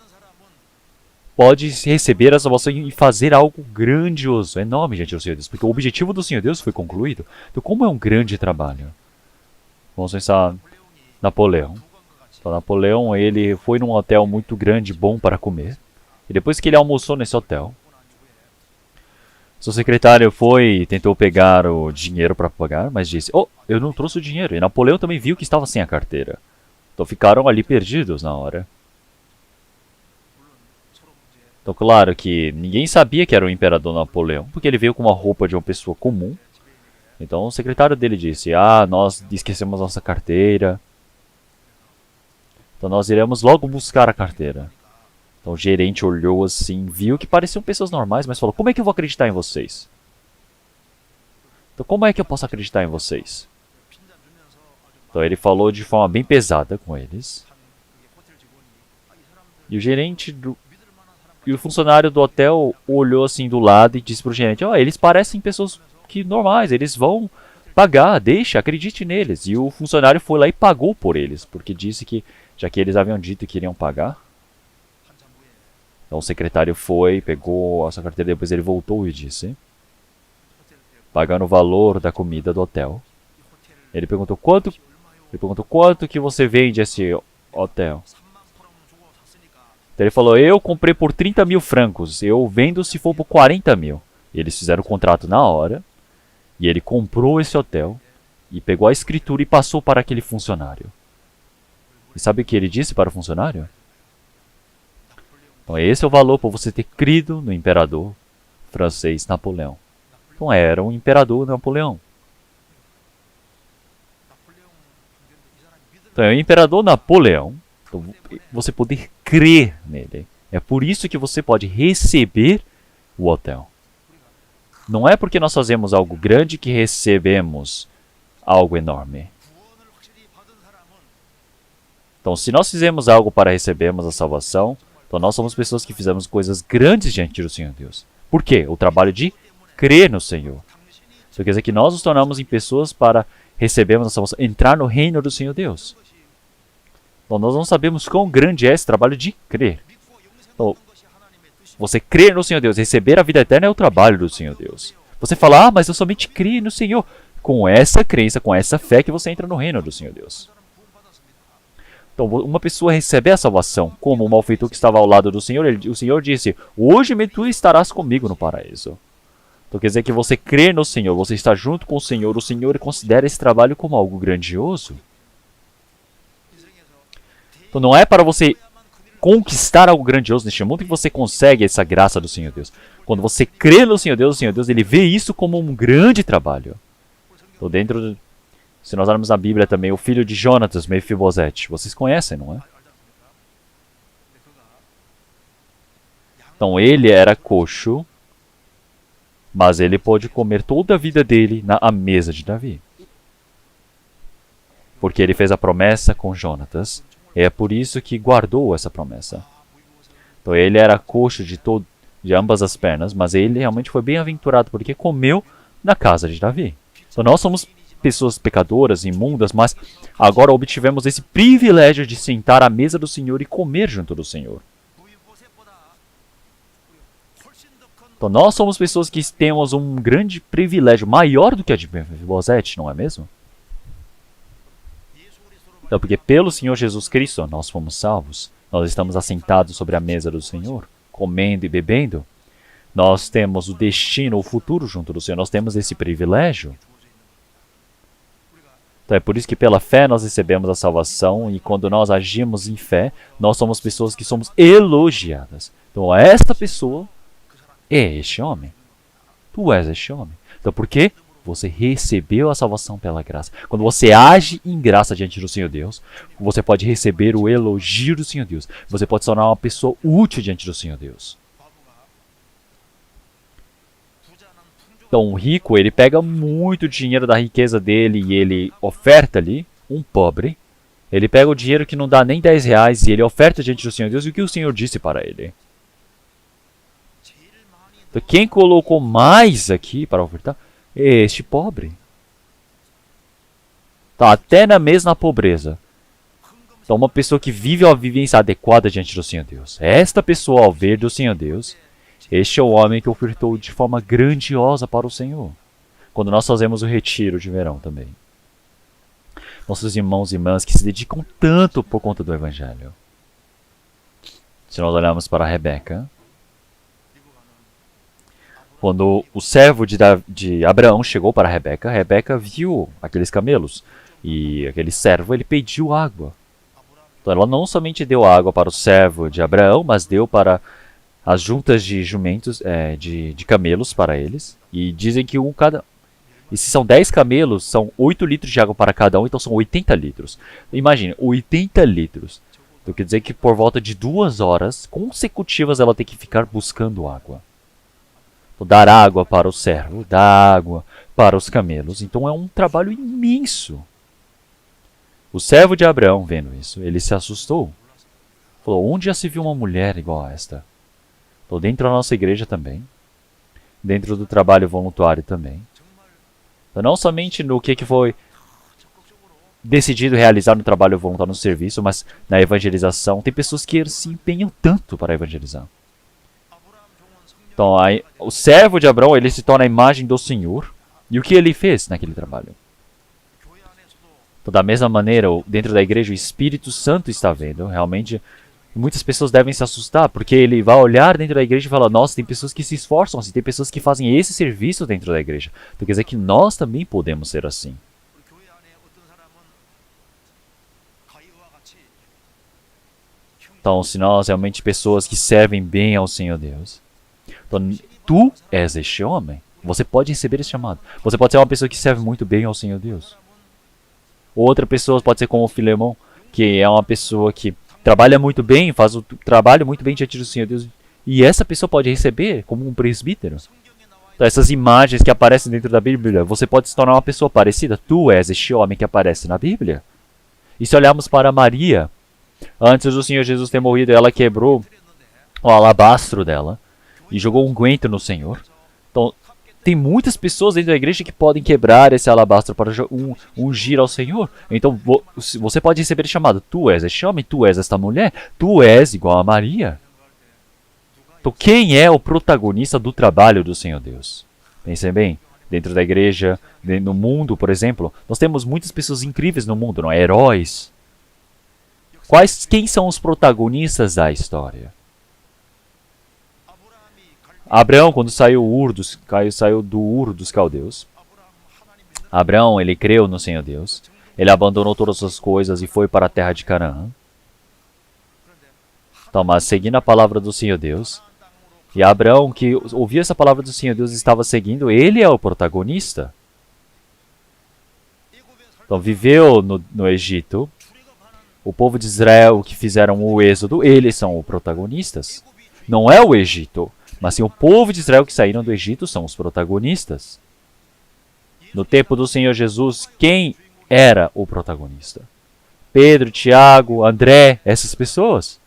pode receber a salvação e fazer algo grandioso, enorme diante do Senhor Deus, porque o objetivo do Senhor Deus foi concluído. Então como é um grande trabalho? Vamos pensar Napoleão. Então, Napoleão, ele foi num hotel muito grande, bom para comer. E depois que ele almoçou nesse hotel, seu secretário foi e tentou pegar o dinheiro para pagar, mas disse, oh, eu não trouxe o dinheiro. E Napoleão também viu que estava sem a carteira. Então ficaram ali perdidos na hora. Então claro que ninguém sabia que era o imperador Napoleão, porque ele veio com uma roupa de uma pessoa comum. Então o secretário dele disse, nós esquecemos nossa carteira. Então nós iremos logo buscar a carteira. Então o gerente olhou assim, viu que pareciam pessoas normais, mas falou, como é que eu vou acreditar em vocês? Então como é que eu posso acreditar em vocês? Então ele falou de forma bem pesada com eles. E o gerente e o funcionário do hotel olhou assim do lado e disse pro gerente, eles parecem pessoas normais, eles vão pagar, deixa, acredite neles. E o funcionário foi lá e pagou por eles, porque disse que, já que eles haviam dito que iriam pagar. Então o secretário foi, pegou a sua carteira, depois ele voltou e disse, pagando o valor da comida do hotel. Ele perguntou, quanto que você vende esse hotel? Então ele falou, eu comprei por 30 mil francos, eu vendo se for por 40 mil. E eles fizeram o contrato na hora, e ele comprou esse hotel, e pegou a escritura e passou para aquele funcionário. E sabe o que ele disse para o funcionário? Então esse é o valor por você ter crido no imperador francês Napoleão. Então era um imperador Napoleão. Então é o imperador Napoleão. Então, você poder crer nele. É por isso que você pode receber o hotel. Não é porque nós fazemos algo grande que recebemos algo enorme. Então, se nós fizemos algo para recebermos a salvação, então nós somos pessoas que fizemos coisas grandes diante do Senhor Deus. Por quê? O trabalho de crer no Senhor. Isso quer dizer que nós nos tornamos em pessoas para recebermos a salvação, entrar no reino do Senhor Deus. Então, nós não sabemos quão grande é esse trabalho de crer. Então, você crer no Senhor Deus, receber a vida eterna é o trabalho do Senhor Deus. Você fala, mas eu somente creio no Senhor. Com essa crença, com essa fé que você entra no reino do Senhor Deus. Então, uma pessoa recebe a salvação, como o malfeitor que estava ao lado do Senhor, o Senhor disse, hoje tu estarás comigo no paraíso. Então quer dizer que você crê no Senhor, você está junto com o Senhor considera esse trabalho como algo grandioso. Então não é para você conquistar algo grandioso neste mundo que você consegue essa graça do Senhor Deus. Quando você crê no Senhor Deus, ele vê isso como um grande trabalho. Então se nós olharmos na Bíblia também, o filho de Jonatas, Mefibosete, vocês conhecem, não é? Então ele era coxo, mas ele pôde comer toda a vida dele à mesa de Davi. Porque ele fez a promessa com Jonatas, e é por isso que guardou essa promessa. Então ele era coxo de ambas as pernas, mas ele realmente foi bem-aventurado porque comeu na casa de Davi. Então nós somos pessoas pecadoras, imundas, mas agora obtivemos esse privilégio de sentar à mesa do Senhor e comer junto do Senhor. Então nós somos pessoas que temos um grande privilégio, maior do que a de Mefibosete, não é mesmo? Então, porque pelo Senhor Jesus Cristo nós fomos salvos. Nós estamos assentados sobre a mesa do Senhor, comendo e bebendo. Nós temos o destino, o futuro junto do Senhor. Nós temos esse privilégio. Então é por isso que pela fé nós recebemos a salvação e quando nós agimos em fé, nós somos pessoas que somos elogiadas. Então esta pessoa é este homem. Tu és este homem. Então por quê? Você recebeu a salvação pela graça. Quando você age em graça diante do Senhor Deus, você pode receber o elogio do Senhor Deus. Você pode se tornar uma pessoa útil diante do Senhor Deus. Então o rico, ele pega muito dinheiro da riqueza dele e ele oferta ali, um pobre. Ele pega o dinheiro que não dá nem 10 reais e ele oferta diante do Senhor Deus. E o que o Senhor disse para ele? Então quem colocou mais aqui para ofertar? Este pobre. Tá, até na mesma pobreza. Então uma pessoa que vive uma vivência adequada diante do Senhor Deus. Esta pessoa ao ver do Senhor Deus, este é o homem que ofertou de forma grandiosa para o Senhor. Quando nós fazemos o retiro de verão também. Nossos irmãos e irmãs que se dedicam tanto por conta do Evangelho. Se nós olharmos para Rebeca, quando o servo de Abraão chegou para Rebeca, Rebeca viu aqueles camelos. E aquele servo, ele pediu água. Então ela não somente deu água para o servo de Abraão, mas deu para as juntas de jumentos, de camelos para eles. E dizem que e se são 10 camelos, são 8 litros de água para cada um, então são 80 litros. Imagine, 80 litros. Então quer dizer que por volta de 2 horas consecutivas ela tem que ficar buscando água. Dar água para o servo, dar água para os camelos. Então é um trabalho imenso. O servo de Abraão, vendo isso, ele se assustou. Falou, onde já se viu uma mulher igual a esta? Então, dentro da nossa igreja também. Dentro do trabalho voluntário também. Então, não somente no que foi decidido realizar no trabalho voluntário no serviço, mas na evangelização. Tem pessoas que se empenham tanto para evangelizar. Então, o servo de Abraão, ele se torna a imagem do Senhor. E o que ele fez naquele trabalho? Então, da mesma maneira, dentro da igreja, o Espírito Santo está vendo. Realmente, muitas pessoas devem se assustar, porque ele vai olhar dentro da igreja e falar, nossa, tem pessoas que se esforçam assim, tem pessoas que fazem esse serviço dentro da igreja. Então, quer dizer que nós também podemos ser assim. Então, se nós realmente pessoas que servem bem ao Senhor Deus, então, tu és este homem. Você pode receber esse chamado. Você pode ser uma pessoa que serve muito bem ao Senhor Deus. Outra pessoa pode ser como o Filemão, que é uma pessoa que trabalha muito bem, faz o trabalho muito bem diante do Senhor Deus. E essa pessoa pode receber como um presbítero. Então, essas imagens que aparecem dentro da Bíblia, você pode se tornar uma pessoa parecida. Tu és este homem que aparece na Bíblia. E se olharmos para Maria, antes do Senhor Jesus ter morrido, ela quebrou o alabastro dela e jogou unguento no Senhor. Então, tem muitas pessoas dentro da igreja que podem quebrar esse alabastro para ungir ao Senhor. Então, você pode receber o chamado. Tu és este homem, tu és esta mulher, tu és igual a Maria. Então, quem é o protagonista do trabalho do Senhor Deus? Pensem bem, dentro da igreja, no mundo, por exemplo, nós temos muitas pessoas incríveis no mundo, não é? Heróis. Quem são os protagonistas da história? Abraão, quando saiu do Ur dos Caldeus, Abraão, ele creu no Senhor Deus. Ele abandonou todas as coisas e foi para a terra de Canaã. Então, mas seguindo a palavra do Senhor Deus, e Abraão, que ouviu essa palavra do Senhor Deus e estava seguindo, ele é o protagonista. Então, viveu no Egito. O povo de Israel que fizeram o êxodo, eles são os protagonistas. Não é o Egito. Mas sim o povo de Israel que saíram do Egito são os protagonistas. No tempo do Senhor Jesus, quem era o protagonista? Pedro, Tiago, André, essas pessoas.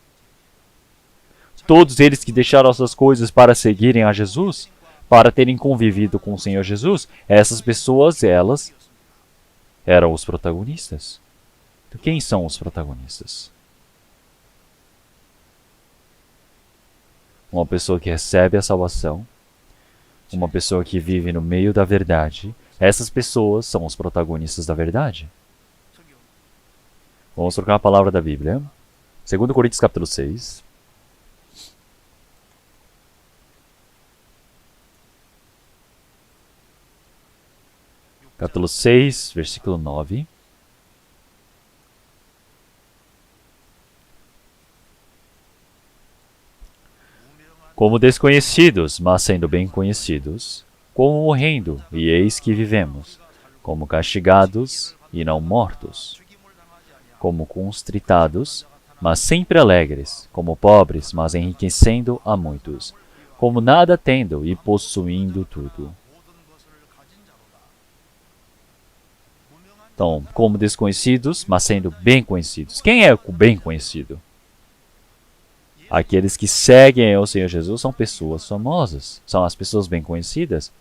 Todos eles que deixaram suas coisas para seguirem a Jesus, para terem convivido com o Senhor Jesus, essas pessoas, elas eram os protagonistas. Então, quem são os protagonistas? Uma pessoa que recebe a salvação, uma pessoa que vive no meio da verdade. Essas pessoas são os protagonistas da verdade. Vamos trocar a palavra da Bíblia. 2 Coríntios capítulo 6. Capítulo 6, versículo 9. Como desconhecidos, mas sendo bem conhecidos, como morrendo, e eis que vivemos, como castigados e não mortos, como constritados, mas sempre alegres, como pobres, mas enriquecendo a muitos, como nada tendo e possuindo tudo. Então, como desconhecidos, mas sendo bem conhecidos. Quem é o bem conhecido? Aqueles que seguem o Senhor Jesus são pessoas famosas, são as pessoas bem conhecidas.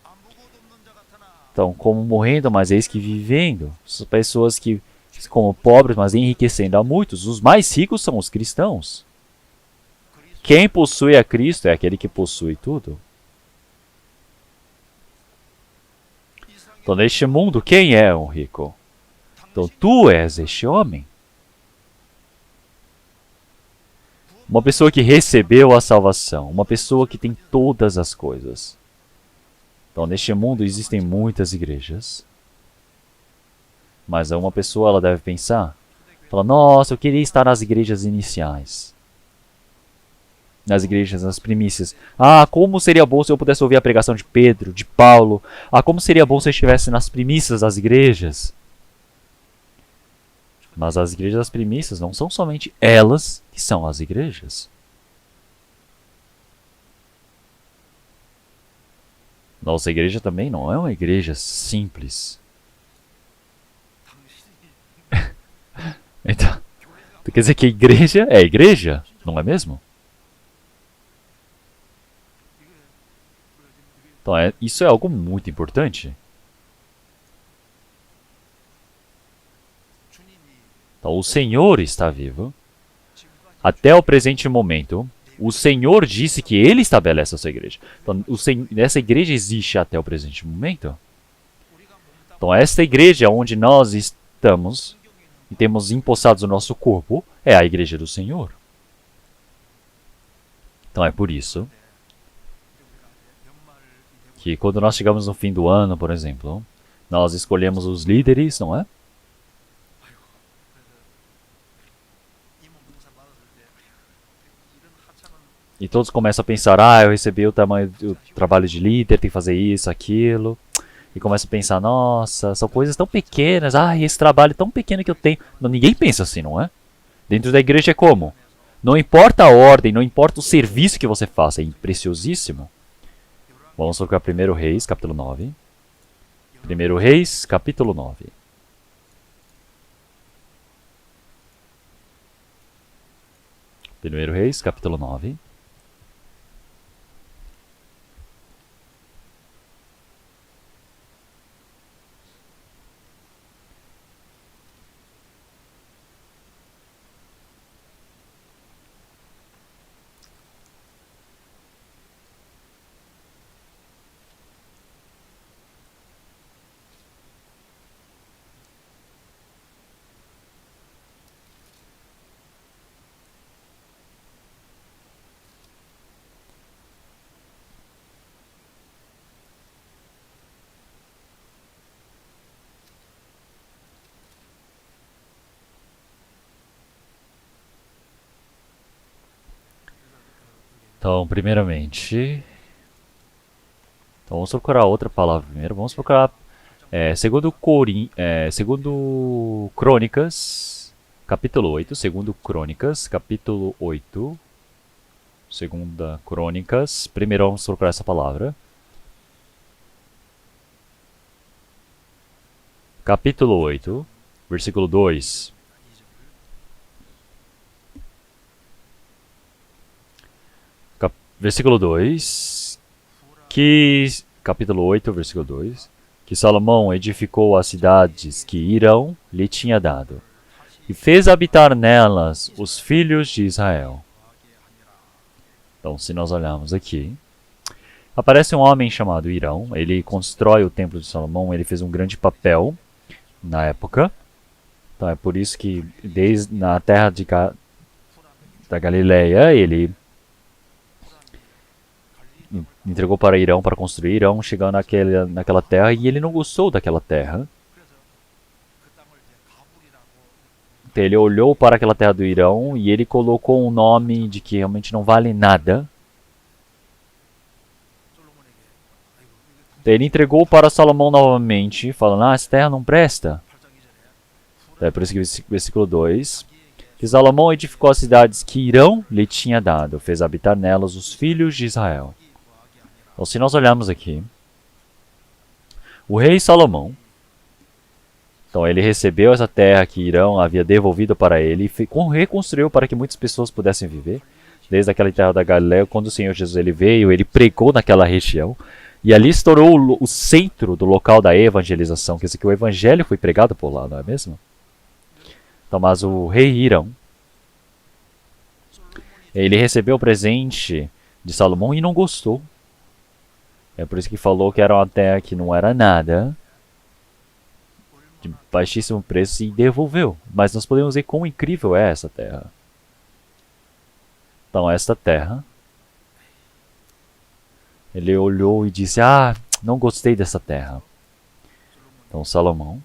Então, como morrendo, mas eis que vivendo. São pessoas que, como pobres, mas enriquecendo a muitos. Os mais ricos são os cristãos. Quem possui a Cristo é aquele que possui tudo. Então, neste mundo, quem é um rico? Então, tu és este homem. Uma pessoa que recebeu a salvação. Uma pessoa que tem todas as coisas. Então, neste mundo existem muitas igrejas. Mas uma pessoa ela deve pensar. Fala, nossa, eu queria estar nas igrejas iniciais. Nas igrejas, nas primícias. Ah, como seria bom se eu pudesse ouvir a pregação de Pedro, de Paulo. Ah, como seria bom se eu estivesse nas primícias das igrejas. Mas as igrejas das primícias não são somente elas que são as igrejas. Nossa igreja também não é uma igreja simples. Então, quer dizer que igreja é igreja, não é mesmo? Então, isso é algo muito importante. Então, o Senhor está vivo. Até o presente momento, o Senhor disse que Ele estabelece essa igreja. Então, essa igreja existe até o presente momento. Então, esta igreja onde nós estamos e temos empossados o nosso corpo é a igreja do Senhor. Então, é por isso que quando nós chegamos no fim do ano, por exemplo, nós escolhemos os líderes, não é? E todos começam a pensar, ah, eu recebi o trabalho de líder, tem que fazer isso, aquilo. E começam a pensar, nossa, são coisas tão pequenas, ah, esse trabalho tão pequeno que eu tenho. Não, ninguém pensa assim, não é? Dentro da igreja é como? Não importa a ordem, não importa o serviço que você faça, é preciosíssimo. Vamos colocar 1 Reis, capítulo 9. 1 Reis, capítulo 9. Primeiro Reis, capítulo 9. Então, primeiramente... Então, vamos procurar outra palavra primeiro. Vamos procurar... segundo Crônicas, capítulo 8. Segundo Crônicas, capítulo 8. Segunda Crônicas. Primeiro vamos procurar essa palavra. Capítulo 8, versículo 2. Versículo 2. Capítulo 8, versículo 2. Que Salomão edificou as cidades que Irão lhe tinha dado, e fez habitar nelas os filhos de Israel. Então, se nós olharmos aqui, aparece um homem chamado Irão. Ele constrói o templo de Salomão. Ele fez um grande papel na época. Então é por isso que desde na terra da Galileia ele entregou para Irão para construir. Irão chegando naquela terra e ele não gostou daquela terra. Então ele olhou para aquela terra do Irão e ele colocou um nome de que realmente não vale nada. Então ele entregou para Salomão novamente, falando, essa terra não presta. Então é por isso que versículo 2, que Salomão edificou as cidades que Irão lhe tinha dado, fez habitar nelas os filhos de Israel. Então se nós olharmos aqui, o rei Salomão, então ele recebeu essa terra que Irão havia devolvido para ele e reconstruiu para que muitas pessoas pudessem viver. Desde aquela terra da Galileia, quando o Senhor Jesus ele veio, ele pregou naquela região. E ali se tornou o centro do local da evangelização. Quer dizer que o evangelho foi pregado por lá, não é mesmo? Então, mas o rei Irão, ele recebeu o presente de Salomão e não gostou. É por isso que falou que era uma terra que não era nada, de baixíssimo preço, e devolveu. Mas nós podemos ver quão incrível é essa terra. Então, esta terra, ele olhou e disse, não gostei dessa terra. Então, Salomão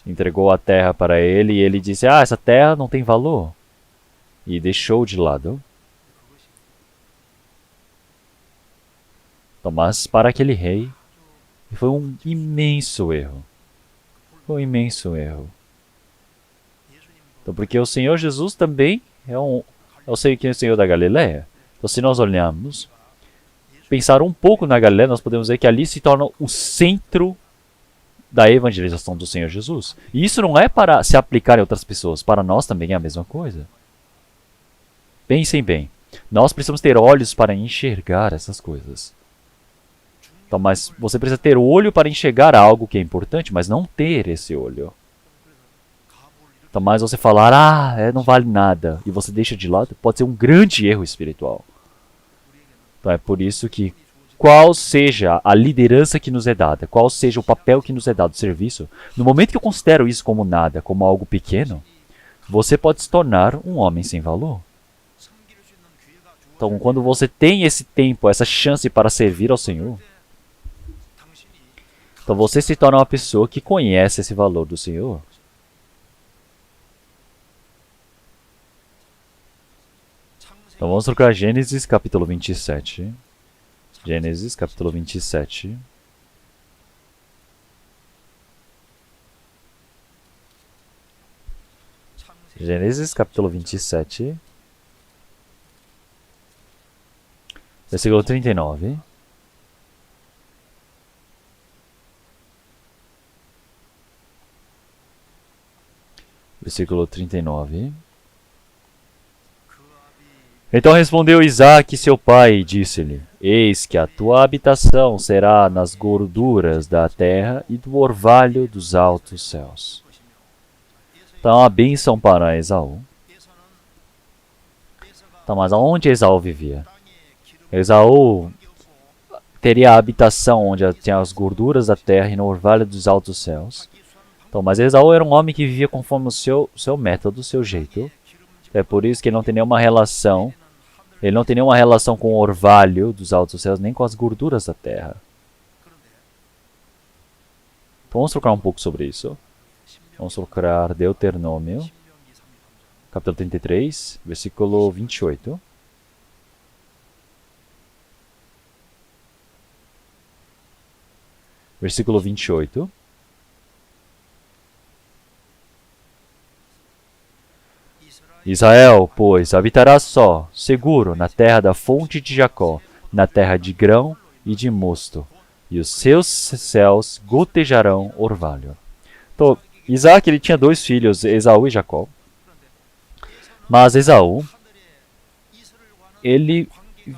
entregou a terra para ele e ele disse, essa terra não tem valor. E deixou de lado. Então, mas para aquele rei, foi um imenso erro. Foi um imenso erro. Então, porque o Senhor Jesus também é o Senhor da Galileia. Então, se nós olharmos, pensar um pouco na Galileia, nós podemos ver que ali se torna o centro da evangelização do Senhor Jesus. E isso não é para se aplicar em outras pessoas. Para nós também é a mesma coisa. Pensem bem. Nós precisamos ter olhos para enxergar essas coisas. Então, mas você precisa ter olho para enxergar algo que é importante, mas não ter esse olho. Então, mas você falar, não vale nada, e você deixa de lado, pode ser um grande erro espiritual. Então é por isso que, qual seja a liderança que nos é dada, qual seja o papel que nos é dado, o serviço, no momento que eu considero isso como nada, como algo pequeno, você pode se tornar um homem sem valor. Então, quando você tem esse tempo, essa chance para servir ao Senhor, então você se torna uma pessoa que conhece esse valor do Senhor. Então vamos trocar Gênesis capítulo 27. Gênesis capítulo 27. Gênesis capítulo 27. Versículo 39. Versículo 39. Então respondeu Isaque, seu pai, e disse-lhe, eis que a tua habitação será nas gorduras da terra e do orvalho dos altos céus. Então a bênção para Esaú. Então, mas aonde Esaú vivia? Esaú teria a habitação onde tinha as gorduras da terra e no orvalho dos altos céus. Então, mas Esaú era um homem que vivia conforme o seu método, o seu jeito. É por isso que ele não tem nenhuma relação. Ele não tem nenhuma relação com o orvalho dos altos céus, nem com as gorduras da terra. Então, vamos trocar um pouco sobre isso. Vamos procurar Deuteronômio, capítulo 33, versículo 28. Versículo 28. Israel, pois, habitará só, seguro, na terra da fonte de Jacó, na terra de grão e de mosto, e os seus céus gotejarão orvalho. Então, Isaac ele tinha dois filhos, Esaú e Jacó. Mas Esaú, ele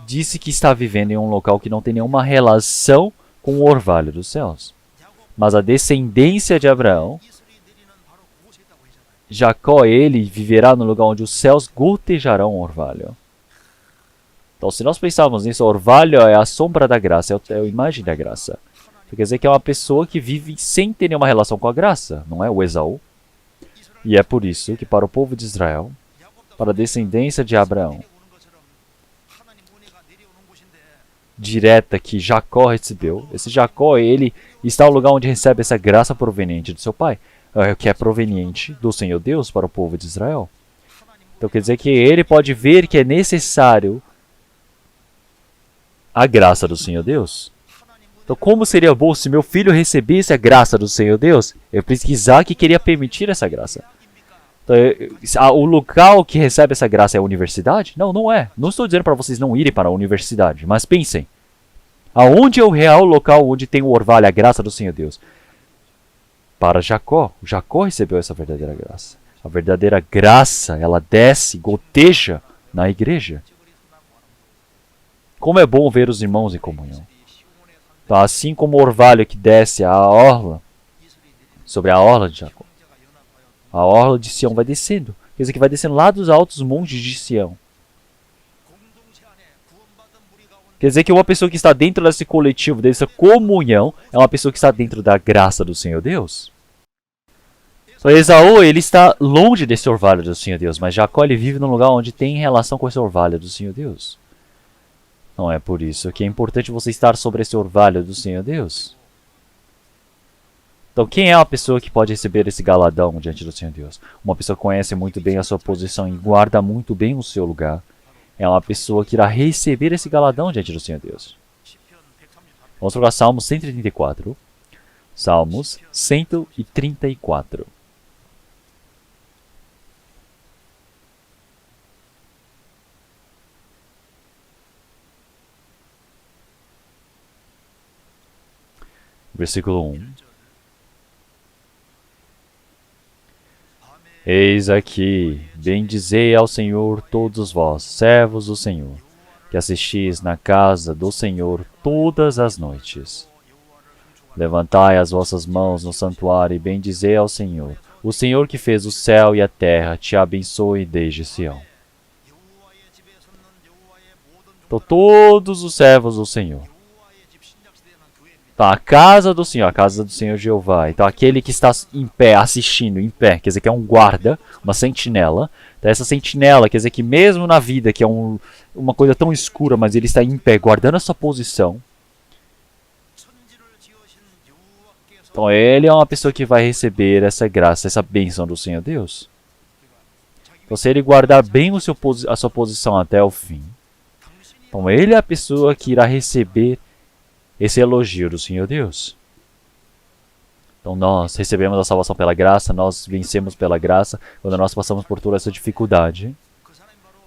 disse que está vivendo em um local que não tem nenhuma relação com o orvalho dos céus. Mas a descendência de Abraão, Jacó, ele viverá no lugar onde os céus gotejarão orvalho. Então, se nós pensarmos nisso, orvalho é a sombra da graça, é a imagem da graça. Quer dizer que é uma pessoa que vive sem ter nenhuma relação com a graça, não é o Esaú? E é por isso que para o povo de Israel, para a descendência de Abraão, direta que Jacó recebeu, esse Jacó, ele está no lugar onde recebe essa graça proveniente do seu pai, que é proveniente do Senhor Deus para o povo de Israel. Então quer dizer que ele pode ver que é necessário a graça do Senhor Deus. Então como seria bom se meu filho recebesse a graça do Senhor Deus? Eu preciso que Isaac queria permitir essa graça. Então, o local que recebe essa graça é a universidade? Não, não é. Não estou dizendo para vocês não irem para a universidade, mas pensem. Aonde é o real local onde tem o orvalho, a graça do Senhor Deus? Para Jacó. Jacó recebeu essa verdadeira graça. A verdadeira graça, ela desce, goteja na igreja. Como é bom ver os irmãos em comunhão. Então, assim como o orvalho que desce a orla, sobre a orla de Jacó, a orla de Sião vai descendo. Quer dizer que vai descendo lá dos altos montes de Sião. Quer dizer que uma pessoa que está dentro desse coletivo, dessa comunhão, é uma pessoa que está dentro da graça do Senhor Deus. Então Esaú, ele está longe desse orvalho do Senhor Deus, mas Jacó, ele vive num lugar onde tem relação com esse orvalho do Senhor Deus. Não é por isso que é importante você estar sobre esse orvalho do Senhor Deus. Então quem é a pessoa que pode receber esse galadão diante do Senhor Deus? Uma pessoa que conhece muito bem a sua posição e guarda muito bem o seu lugar. É uma pessoa que irá receber esse galadão diante do Senhor Deus. Vamos para Salmos 134. Salmos 134. Versículo 1. Eis aqui, bendizei ao Senhor todos vós, servos do Senhor, que assistis na casa do Senhor todas as noites. Levantai as vossas mãos no santuário e bendizei ao Senhor. O Senhor que fez o céu e a terra te abençoe desde Sião. Então, todos os servos do Senhor. Então, a casa do Senhor Jeová. Então, aquele que está em pé, assistindo, em pé, quer dizer que é um guarda, uma sentinela. Então, essa sentinela, quer dizer que mesmo na vida, que é uma coisa tão escura, mas ele está em pé, guardando a sua posição. Então, ele é uma pessoa que vai receber essa graça, essa bênção do Senhor Deus. Então, se ele guardar bem a sua posição até o fim, então ele é a pessoa que irá receber esse elogio do Senhor Deus. Então nós recebemos a salvação pela graça, nós vencemos pela graça quando nós passamos por toda essa dificuldade.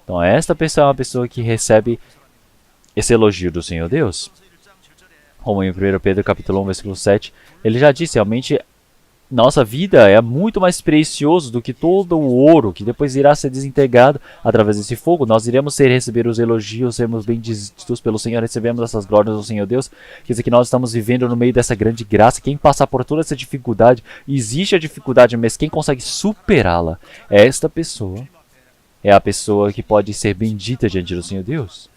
Então esta pessoa é uma pessoa que recebe esse elogio do Senhor Deus. Como em 1 Pedro capítulo 1, versículo 7, ele já disse, realmente nossa vida é muito mais precioso do que todo o ouro que depois irá ser desintegrado através desse fogo. Nós iremos receber os elogios, sermos benditos pelo Senhor, recebemos essas glórias do Senhor Deus. Quer dizer que nós estamos vivendo no meio dessa grande graça. Quem passar por toda essa dificuldade, existe a dificuldade, mas quem consegue superá-la, esta pessoa é a pessoa que pode ser bendita diante do Senhor Deus.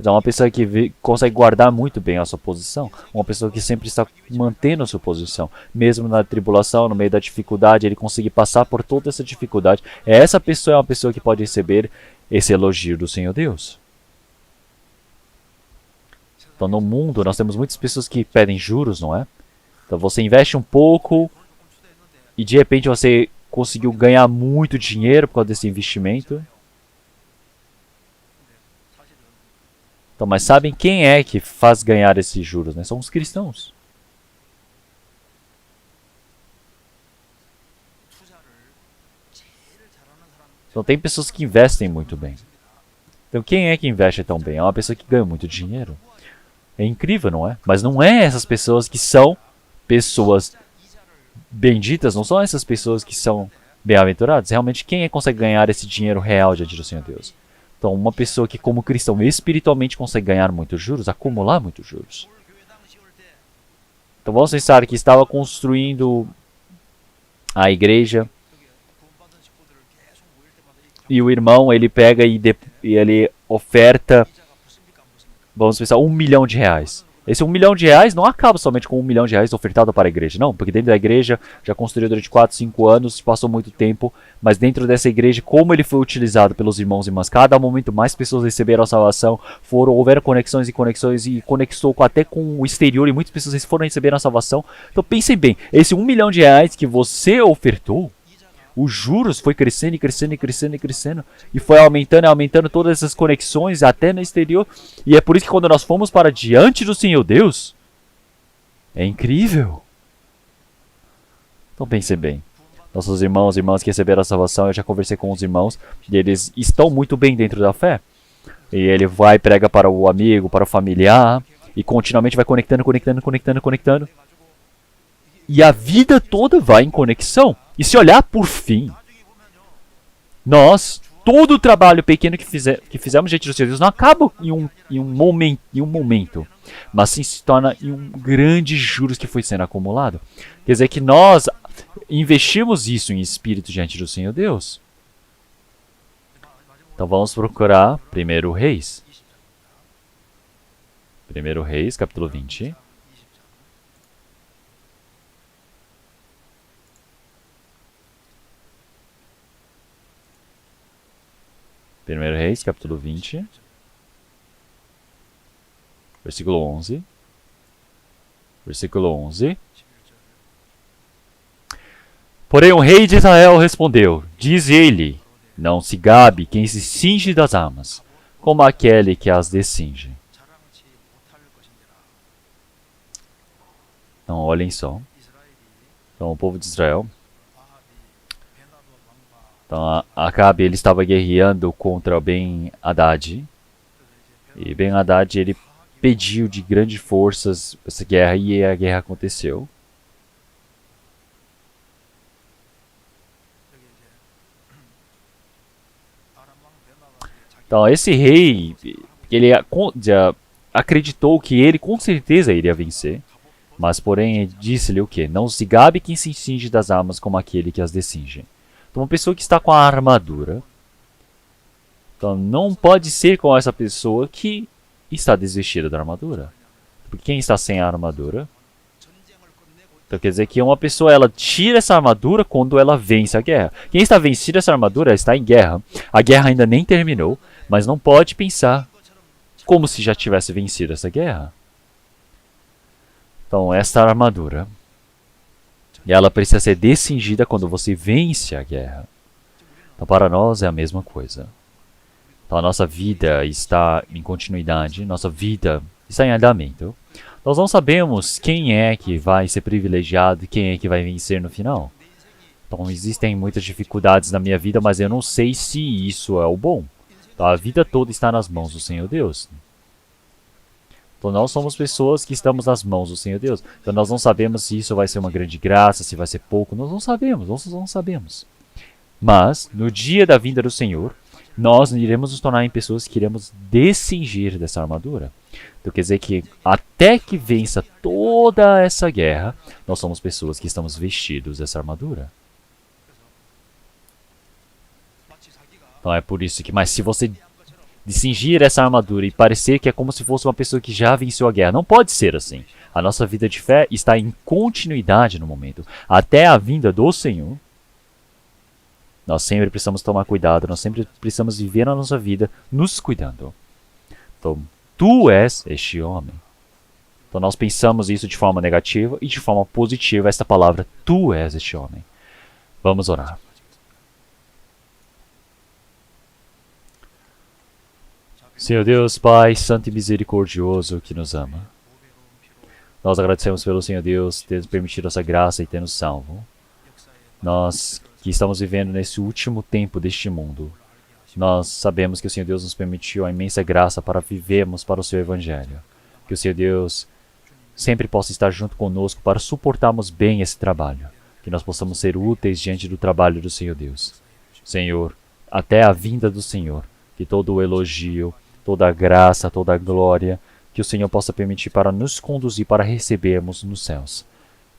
É uma pessoa que consegue guardar muito bem a sua posição. Uma pessoa que sempre está mantendo a sua posição. Mesmo na tribulação, no meio da dificuldade, ele consegue passar por toda essa dificuldade. Essa pessoa é uma pessoa que pode receber esse elogio do Senhor Deus. Então no mundo nós temos muitas pessoas que pedem juros, não é? Então você investe um pouco e de repente você conseguiu ganhar muito dinheiro por causa desse investimento. Então, mas sabem quem é que faz ganhar esses juros, né? São os cristãos. Então tem pessoas que investem muito bem. Então quem é que investe tão bem? É uma pessoa que ganha muito dinheiro. É incrível, não é? Mas não é essas pessoas que são pessoas benditas, não são essas pessoas que são bem-aventuradas. Realmente quem é que consegue ganhar esse dinheiro real diante do Senhor Deus? Então uma pessoa que como cristão espiritualmente consegue ganhar muitos juros, acumular muitos juros. Então vamos pensar que estava construindo a igreja e o irmão ele pega e ele oferta, vamos pensar, R$ 1 milhão. Esse R$ 1 milhão não acaba somente com R$ 1 milhão ofertado para a igreja, não, porque dentro da igreja já construiu durante 4, 5 anos, passou muito tempo, mas dentro dessa igreja, como ele foi utilizado pelos irmãos e irmãs, cada momento mais pessoas receberam a salvação, houveram conexões e conectou até com o exterior e muitas pessoas foram receber a salvação. Então pensem bem, esse R$ 1 milhão que você ofertou, os juros foi crescendo e crescendo e crescendo e crescendo. E foi aumentando e aumentando todas essas conexões até no exterior. E é por isso que quando nós fomos para diante do Senhor Deus, é incrível. Então pensem bem. Nossos irmãos e irmãs que receberam a salvação, eu já conversei com os irmãos, e eles estão muito bem dentro da fé. E ele vai e prega para o amigo, para o familiar, e continuamente vai conectando, conectando, conectando, conectando. E a vida toda vai em conexão. E se olhar por fim, todo o trabalho pequeno que fizemos diante do Senhor Deus não acaba em um momento, mas sim se torna em um grande juros que foi sendo acumulado. Quer dizer que nós investimos isso em espírito diante do Senhor Deus. Então vamos procurar 1 Reis. 1 Reis, capítulo 20. Primeiro Reis, capítulo 20, versículo 11. Versículo 11. Porém o rei de Israel respondeu, diz ele, não se gabe quem se cinge das armas, como aquele que as descinge. Então olhem só. Então o povo de Israel. Então Acabe ele estava guerreando contra Ben-Hadad. E Ben-Hadad ele pediu de grandes forças essa guerra e a guerra aconteceu. Então esse rei, ele acreditou que ele com certeza iria vencer. Mas porém disse-lhe o quê? Não se gabe quem se cinge das armas como aquele que as descinge. Então uma pessoa que está com a armadura, então não pode ser com essa pessoa que está desvestida da armadura. Porque quem está sem a armadura, então quer dizer que uma pessoa ela tira essa armadura quando ela vence a guerra. Quem está vencida essa armadura está em guerra. A guerra ainda nem terminou, mas não pode pensar como se já tivesse vencido essa guerra. Então esta armadura, e ela precisa ser descingida quando você vence a guerra. Então para nós é a mesma coisa. Então a nossa vida está em continuidade, nossa vida está em andamento. Nós não sabemos quem é que vai ser privilegiado e quem é que vai vencer no final. Então existem muitas dificuldades na minha vida, mas eu não sei se isso é o bom. Então a vida toda está nas mãos do Senhor Deus. Então nós somos pessoas que estamos nas mãos do Senhor Deus. Então nós não sabemos se isso vai ser uma grande graça, se vai ser pouco. Nós não sabemos. Mas no dia da vinda do Senhor, nós iremos nos tornar em pessoas que iremos descingir dessa armadura. Então quer dizer que até que vença toda essa guerra, nós somos pessoas que estamos vestidos dessa armadura. Então é por isso que, mas se você cingir essa armadura e parecer que é como se fosse uma pessoa que já venceu a guerra, não pode ser assim. A nossa vida de fé está em continuidade no momento. Até a vinda do Senhor, nós sempre precisamos tomar cuidado, nós sempre precisamos viver a nossa vida nos cuidando. Então, tu és este homem. Então nós pensamos isso de forma negativa e de forma positiva, esta palavra, tu és este homem. Vamos orar. Senhor Deus, Pai, Santo e Misericordioso, que nos ama, nós agradecemos pelo Senhor Deus ter nos permitido essa graça e ter nos salvo. Nós que estamos vivendo nesse último tempo deste mundo, nós sabemos que o Senhor Deus nos permitiu a imensa graça para vivermos para o seu Evangelho. Que o Senhor Deus sempre possa estar junto conosco para suportarmos bem esse trabalho. Que nós possamos ser úteis diante do trabalho do Senhor Deus. Senhor, até a vinda do Senhor, que todo o elogio, toda a graça, toda a glória, que o Senhor possa permitir para nos conduzir para recebermos nos céus.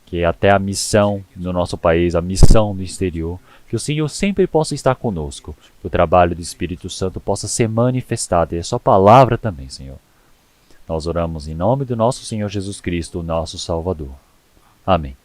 Que até a missão no nosso país, a missão no exterior, que o Senhor sempre possa estar conosco, que o trabalho do Espírito Santo possa ser manifestado, e a sua palavra também, Senhor. Nós oramos em nome do nosso Senhor Jesus Cristo, nosso Salvador. Amém.